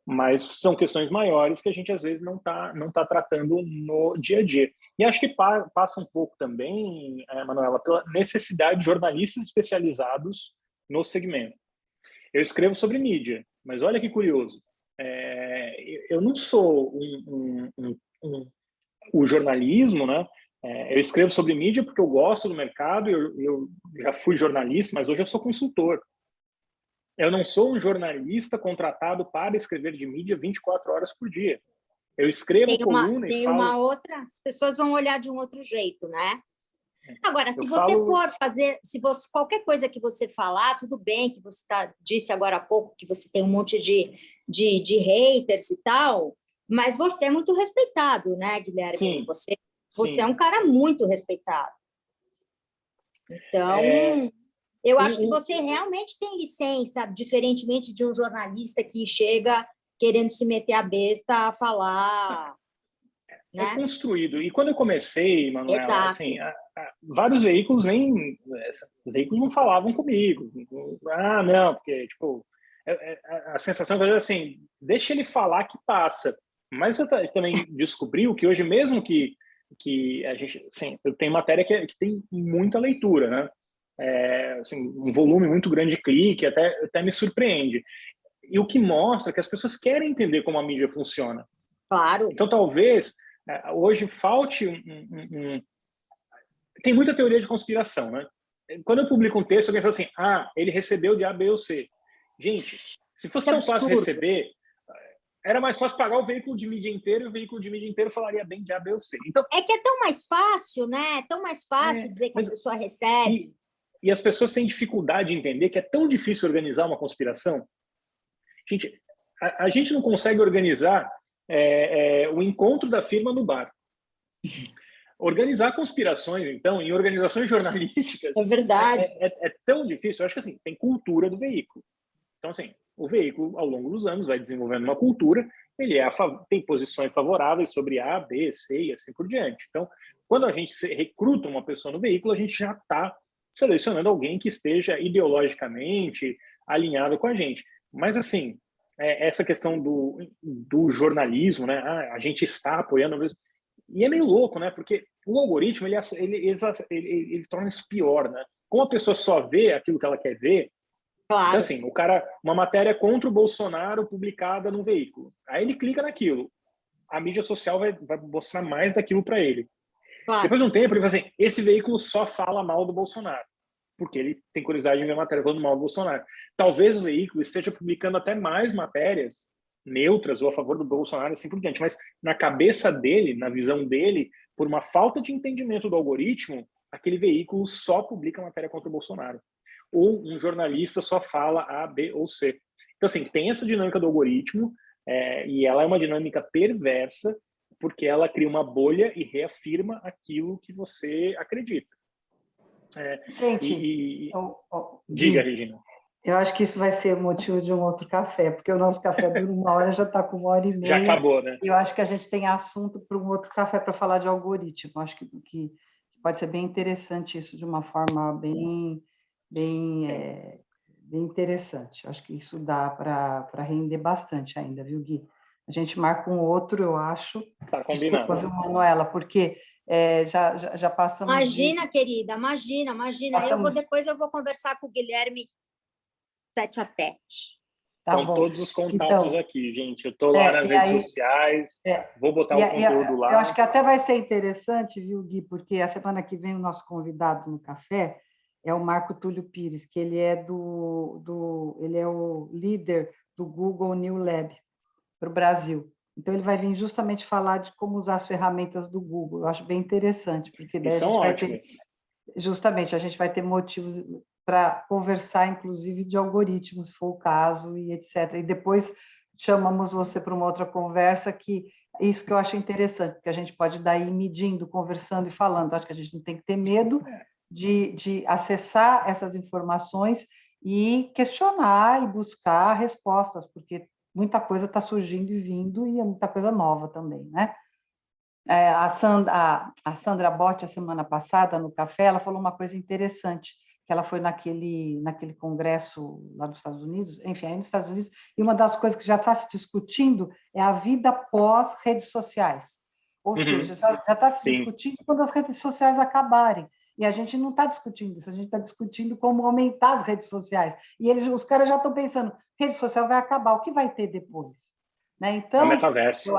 Mas são questões maiores que a gente às vezes não tá tratando no dia a dia. E acho que passa um pouco também, Manuela, pela necessidade de jornalistas especializados no segmento. Eu escrevo sobre mídia, mas olha que curioso. Eu não sou o jornalismo, né? Eu escrevo sobre mídia porque eu gosto do mercado, eu já fui jornalista, mas hoje eu sou consultor. Eu não sou um jornalista contratado para escrever de mídia 24 horas por dia. Eu escrevo coluna e falo... uma outra... As pessoas vão olhar de um outro jeito, né? Agora, se você for fazer... qualquer coisa que você falar, tudo bem, que você disse agora há pouco que você tem um monte de haters e tal, mas você é muito respeitado, né, Guilherme? Sim. Você é um cara muito respeitado. Então... Eu acho que você realmente tem licença, diferentemente de um jornalista que chega querendo se meter a besta a falar. Né? É construído. E quando eu comecei, Manuela, assim, vários veículos não falavam comigo. Não, porque, tipo, a sensação que eu assim, deixa ele falar que passa. Mas eu também descobriu que hoje, mesmo que a gente, assim, eu tenho matéria que tem muita leitura, né? Assim, um volume muito grande de clique, até me surpreende. E o que mostra que as pessoas querem entender como a mídia funciona. Claro. Então, talvez, hoje falte Tem muita teoria de conspiração, né? Quando eu publico um texto, alguém fala assim, ele recebeu de A, B ou C. Gente, se fosse tão fácil receber, era mais fácil pagar o veículo de mídia inteiro e o veículo de mídia inteiro falaria bem de A, B ou C. Então, é que é tão mais fácil, né? Tão mais fácil dizer que a pessoa recebe. E as pessoas têm dificuldade de entender que é tão difícil organizar uma conspiração. Gente, a gente não consegue organizar o encontro da firma no bar. Organizar conspirações, então, em organizações jornalísticas... É verdade. É tão difícil. Eu acho que, assim, tem cultura do veículo. Então, assim, o veículo, ao longo dos anos, vai desenvolvendo uma cultura, ele tem posições favoráveis sobre A, B, C e assim por diante. Então, quando a gente recruta uma pessoa no veículo, a gente já está selecionando alguém que esteja ideologicamente alinhado com a gente. Mas, assim, essa questão do jornalismo, né? A gente está apoiando... E é meio louco, né? Porque o algoritmo, ele torna isso pior, né? Como a pessoa só vê aquilo que ela quer ver, claro. Então, assim, uma matéria contra o Bolsonaro publicada no veículo. Aí ele clica naquilo. A mídia social vai mostrar mais daquilo para ele. Claro. Depois de um tempo, ele vai assim, esse veículo só fala mal do Bolsonaro, porque ele tem curiosidade em ver matéria falando mal do Bolsonaro. Talvez o veículo esteja publicando até mais matérias neutras ou a favor do Bolsonaro, assim por diante. Mas na cabeça dele, na visão dele, por uma falta de entendimento do algoritmo, aquele veículo só publica matéria contra o Bolsonaro. ou um jornalista só fala A, B ou C. Então, assim, tem essa dinâmica do algoritmo, e ela é uma dinâmica perversa, porque ela cria uma bolha e reafirma aquilo que você acredita. Gente, Diga, Gui, Regina. eu acho que isso vai ser motivo de um outro café, porque o nosso café dura 1 hora, já está com 1h30. Já acabou, né? E eu acho que a gente tem assunto para um outro café para falar de algoritmo. Acho que pode ser bem interessante isso, de uma forma bem interessante. Acho que isso dá para render bastante ainda, viu, Gui? A gente marca um outro, eu acho. Tá combinado. Desculpa, viu, Manuela, porque já passamos... Imagina, querida, imagina. Depois eu vou conversar com o Guilherme tete a tete. Tá Estão bom. todos os contatos Então, aqui, gente. Eu estou lá nas redes sociais, vou botar o conteúdo lá. Eu acho que até vai ser interessante, viu, Gui, porque a semana que vem o nosso convidado no café é o Marco Túlio Pires, que ele é ele é o líder do Google New Lab para o Brasil. Então, ele vai vir justamente falar de como usar as ferramentas do Google. Eu acho bem interessante, porque daí E são ótimos. Justamente, a gente vai ter motivos para conversar, inclusive, de algoritmos, se for o caso, e etc. E depois chamamos você para uma outra conversa, que isso que eu acho interessante, porque a gente pode daí medindo, conversando e falando. Acho que a gente não tem que ter medo de acessar essas informações e questionar e buscar respostas, porque muita coisa está surgindo e vindo, e é muita coisa nova também, né? A Sandra Botti, a semana passada, no café, ela falou uma coisa interessante, que ela foi naquele congresso lá dos Estados Unidos, enfim, aí nos Estados Unidos, e uma das coisas que já está se discutindo é a vida pós-redes sociais. Ou seja, já está se discutindo quando as redes sociais acabarem. E a gente não está discutindo isso, a gente está discutindo como aumentar as redes sociais. E os caras já estão pensando, rede social vai acabar, o que vai ter depois? Né? Então, é o metaverso.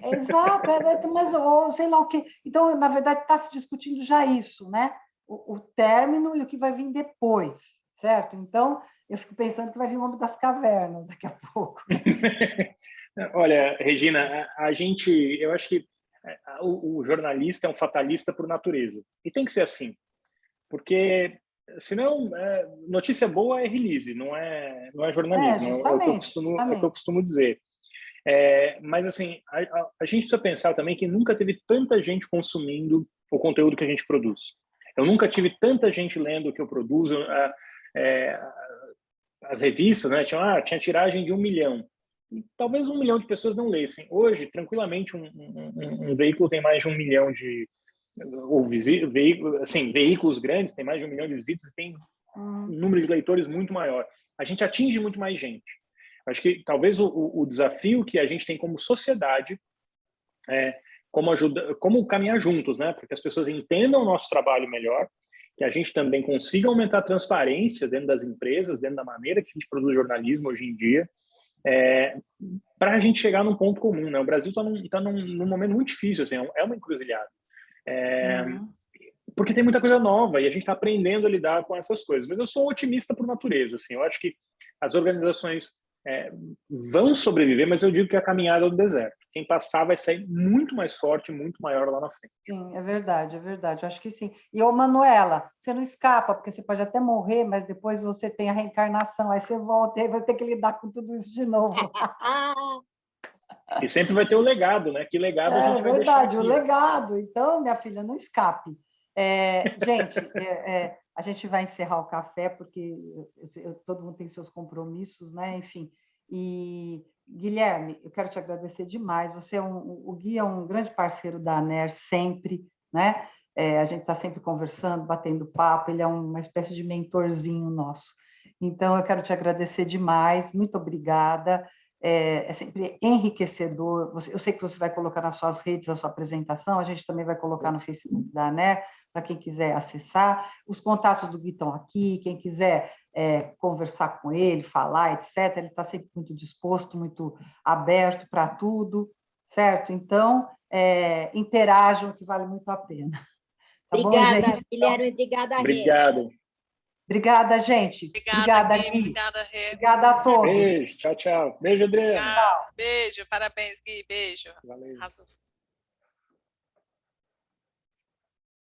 Exato, mas sei lá o quê. Então, na verdade, está se discutindo já isso, né? O término e o que vai vir depois, certo? Então, eu fico pensando que vai vir o Homem das Cavernas daqui a pouco. Olha, Regina, eu acho que o jornalista é um fatalista por natureza. E tem que ser assim, porque senão notícia boa é release, não é jornalismo, é o que eu costumo dizer. Mas assim, a gente precisa pensar também que nunca teve tanta gente consumindo o conteúdo que a gente produz. Eu nunca tive tanta gente lendo o que eu produzo. As revistas, né, tinha tiragem de 1 milhão. E talvez 1 milhão de pessoas não lessem. Hoje, tranquilamente, um veículo tem mais de 1 milhão de... veículos grandes têm mais de 1 milhão de visitas e tem um número de leitores muito maior. A gente atinge muito mais gente. Acho que talvez o desafio que a gente tem como sociedade é como caminhar juntos, né? Para que as pessoas entendam o nosso trabalho melhor, que a gente também consiga aumentar a transparência dentro das empresas, dentro da maneira que a gente produz jornalismo hoje em dia, para a gente chegar num ponto comum, né? O Brasil está num momento muito difícil, assim, é uma encruzilhada. Porque tem muita coisa nova e a gente está aprendendo a lidar com essas coisas. Mas eu sou otimista por natureza, assim. Eu acho que as organizações vão sobreviver, mas eu digo que é a caminhada do deserto. Quem passar vai sair muito mais forte, muito maior lá na frente. Sim, é verdade, eu acho que sim. E, Manuela, você não escapa, porque você pode até morrer, mas depois você tem a reencarnação, aí você volta e aí vai ter que lidar com tudo isso de novo. E sempre vai ter o legado, né? Que legado a gente vai deixar aqui. É verdade, o legado. Então, minha filha, não escape. Gente, a gente vai encerrar o café, porque todo mundo tem seus compromissos, né? Enfim. E, Guilherme, eu quero te agradecer demais. O Gui é um grande parceiro da ANER, sempre, né? A gente está sempre conversando, batendo papo, ele é uma espécie de mentorzinho nosso. Então, eu quero te agradecer demais, muito obrigada. É sempre enriquecedor. Eu sei que você vai colocar nas suas redes a sua apresentação, a gente também vai colocar no Facebook da ANER, para quem quiser acessar. Os contatos do Gui estão aqui, quem quiser conversar com ele, falar, etc., ele está sempre muito disposto, muito aberto para tudo, certo? Então, interajam, que vale muito a pena. Tá obrigada, bom, gente? Guilherme, obrigada, Rê. Obrigado. Obrigada, gente. Obrigada, Gui. Obrigada, Rê. Obrigada a todos. Beijo, tchau, tchau. Beijo, Adriana. Tchau. Beijo, parabéns, Gui. Beijo. Valeu. Arrasou.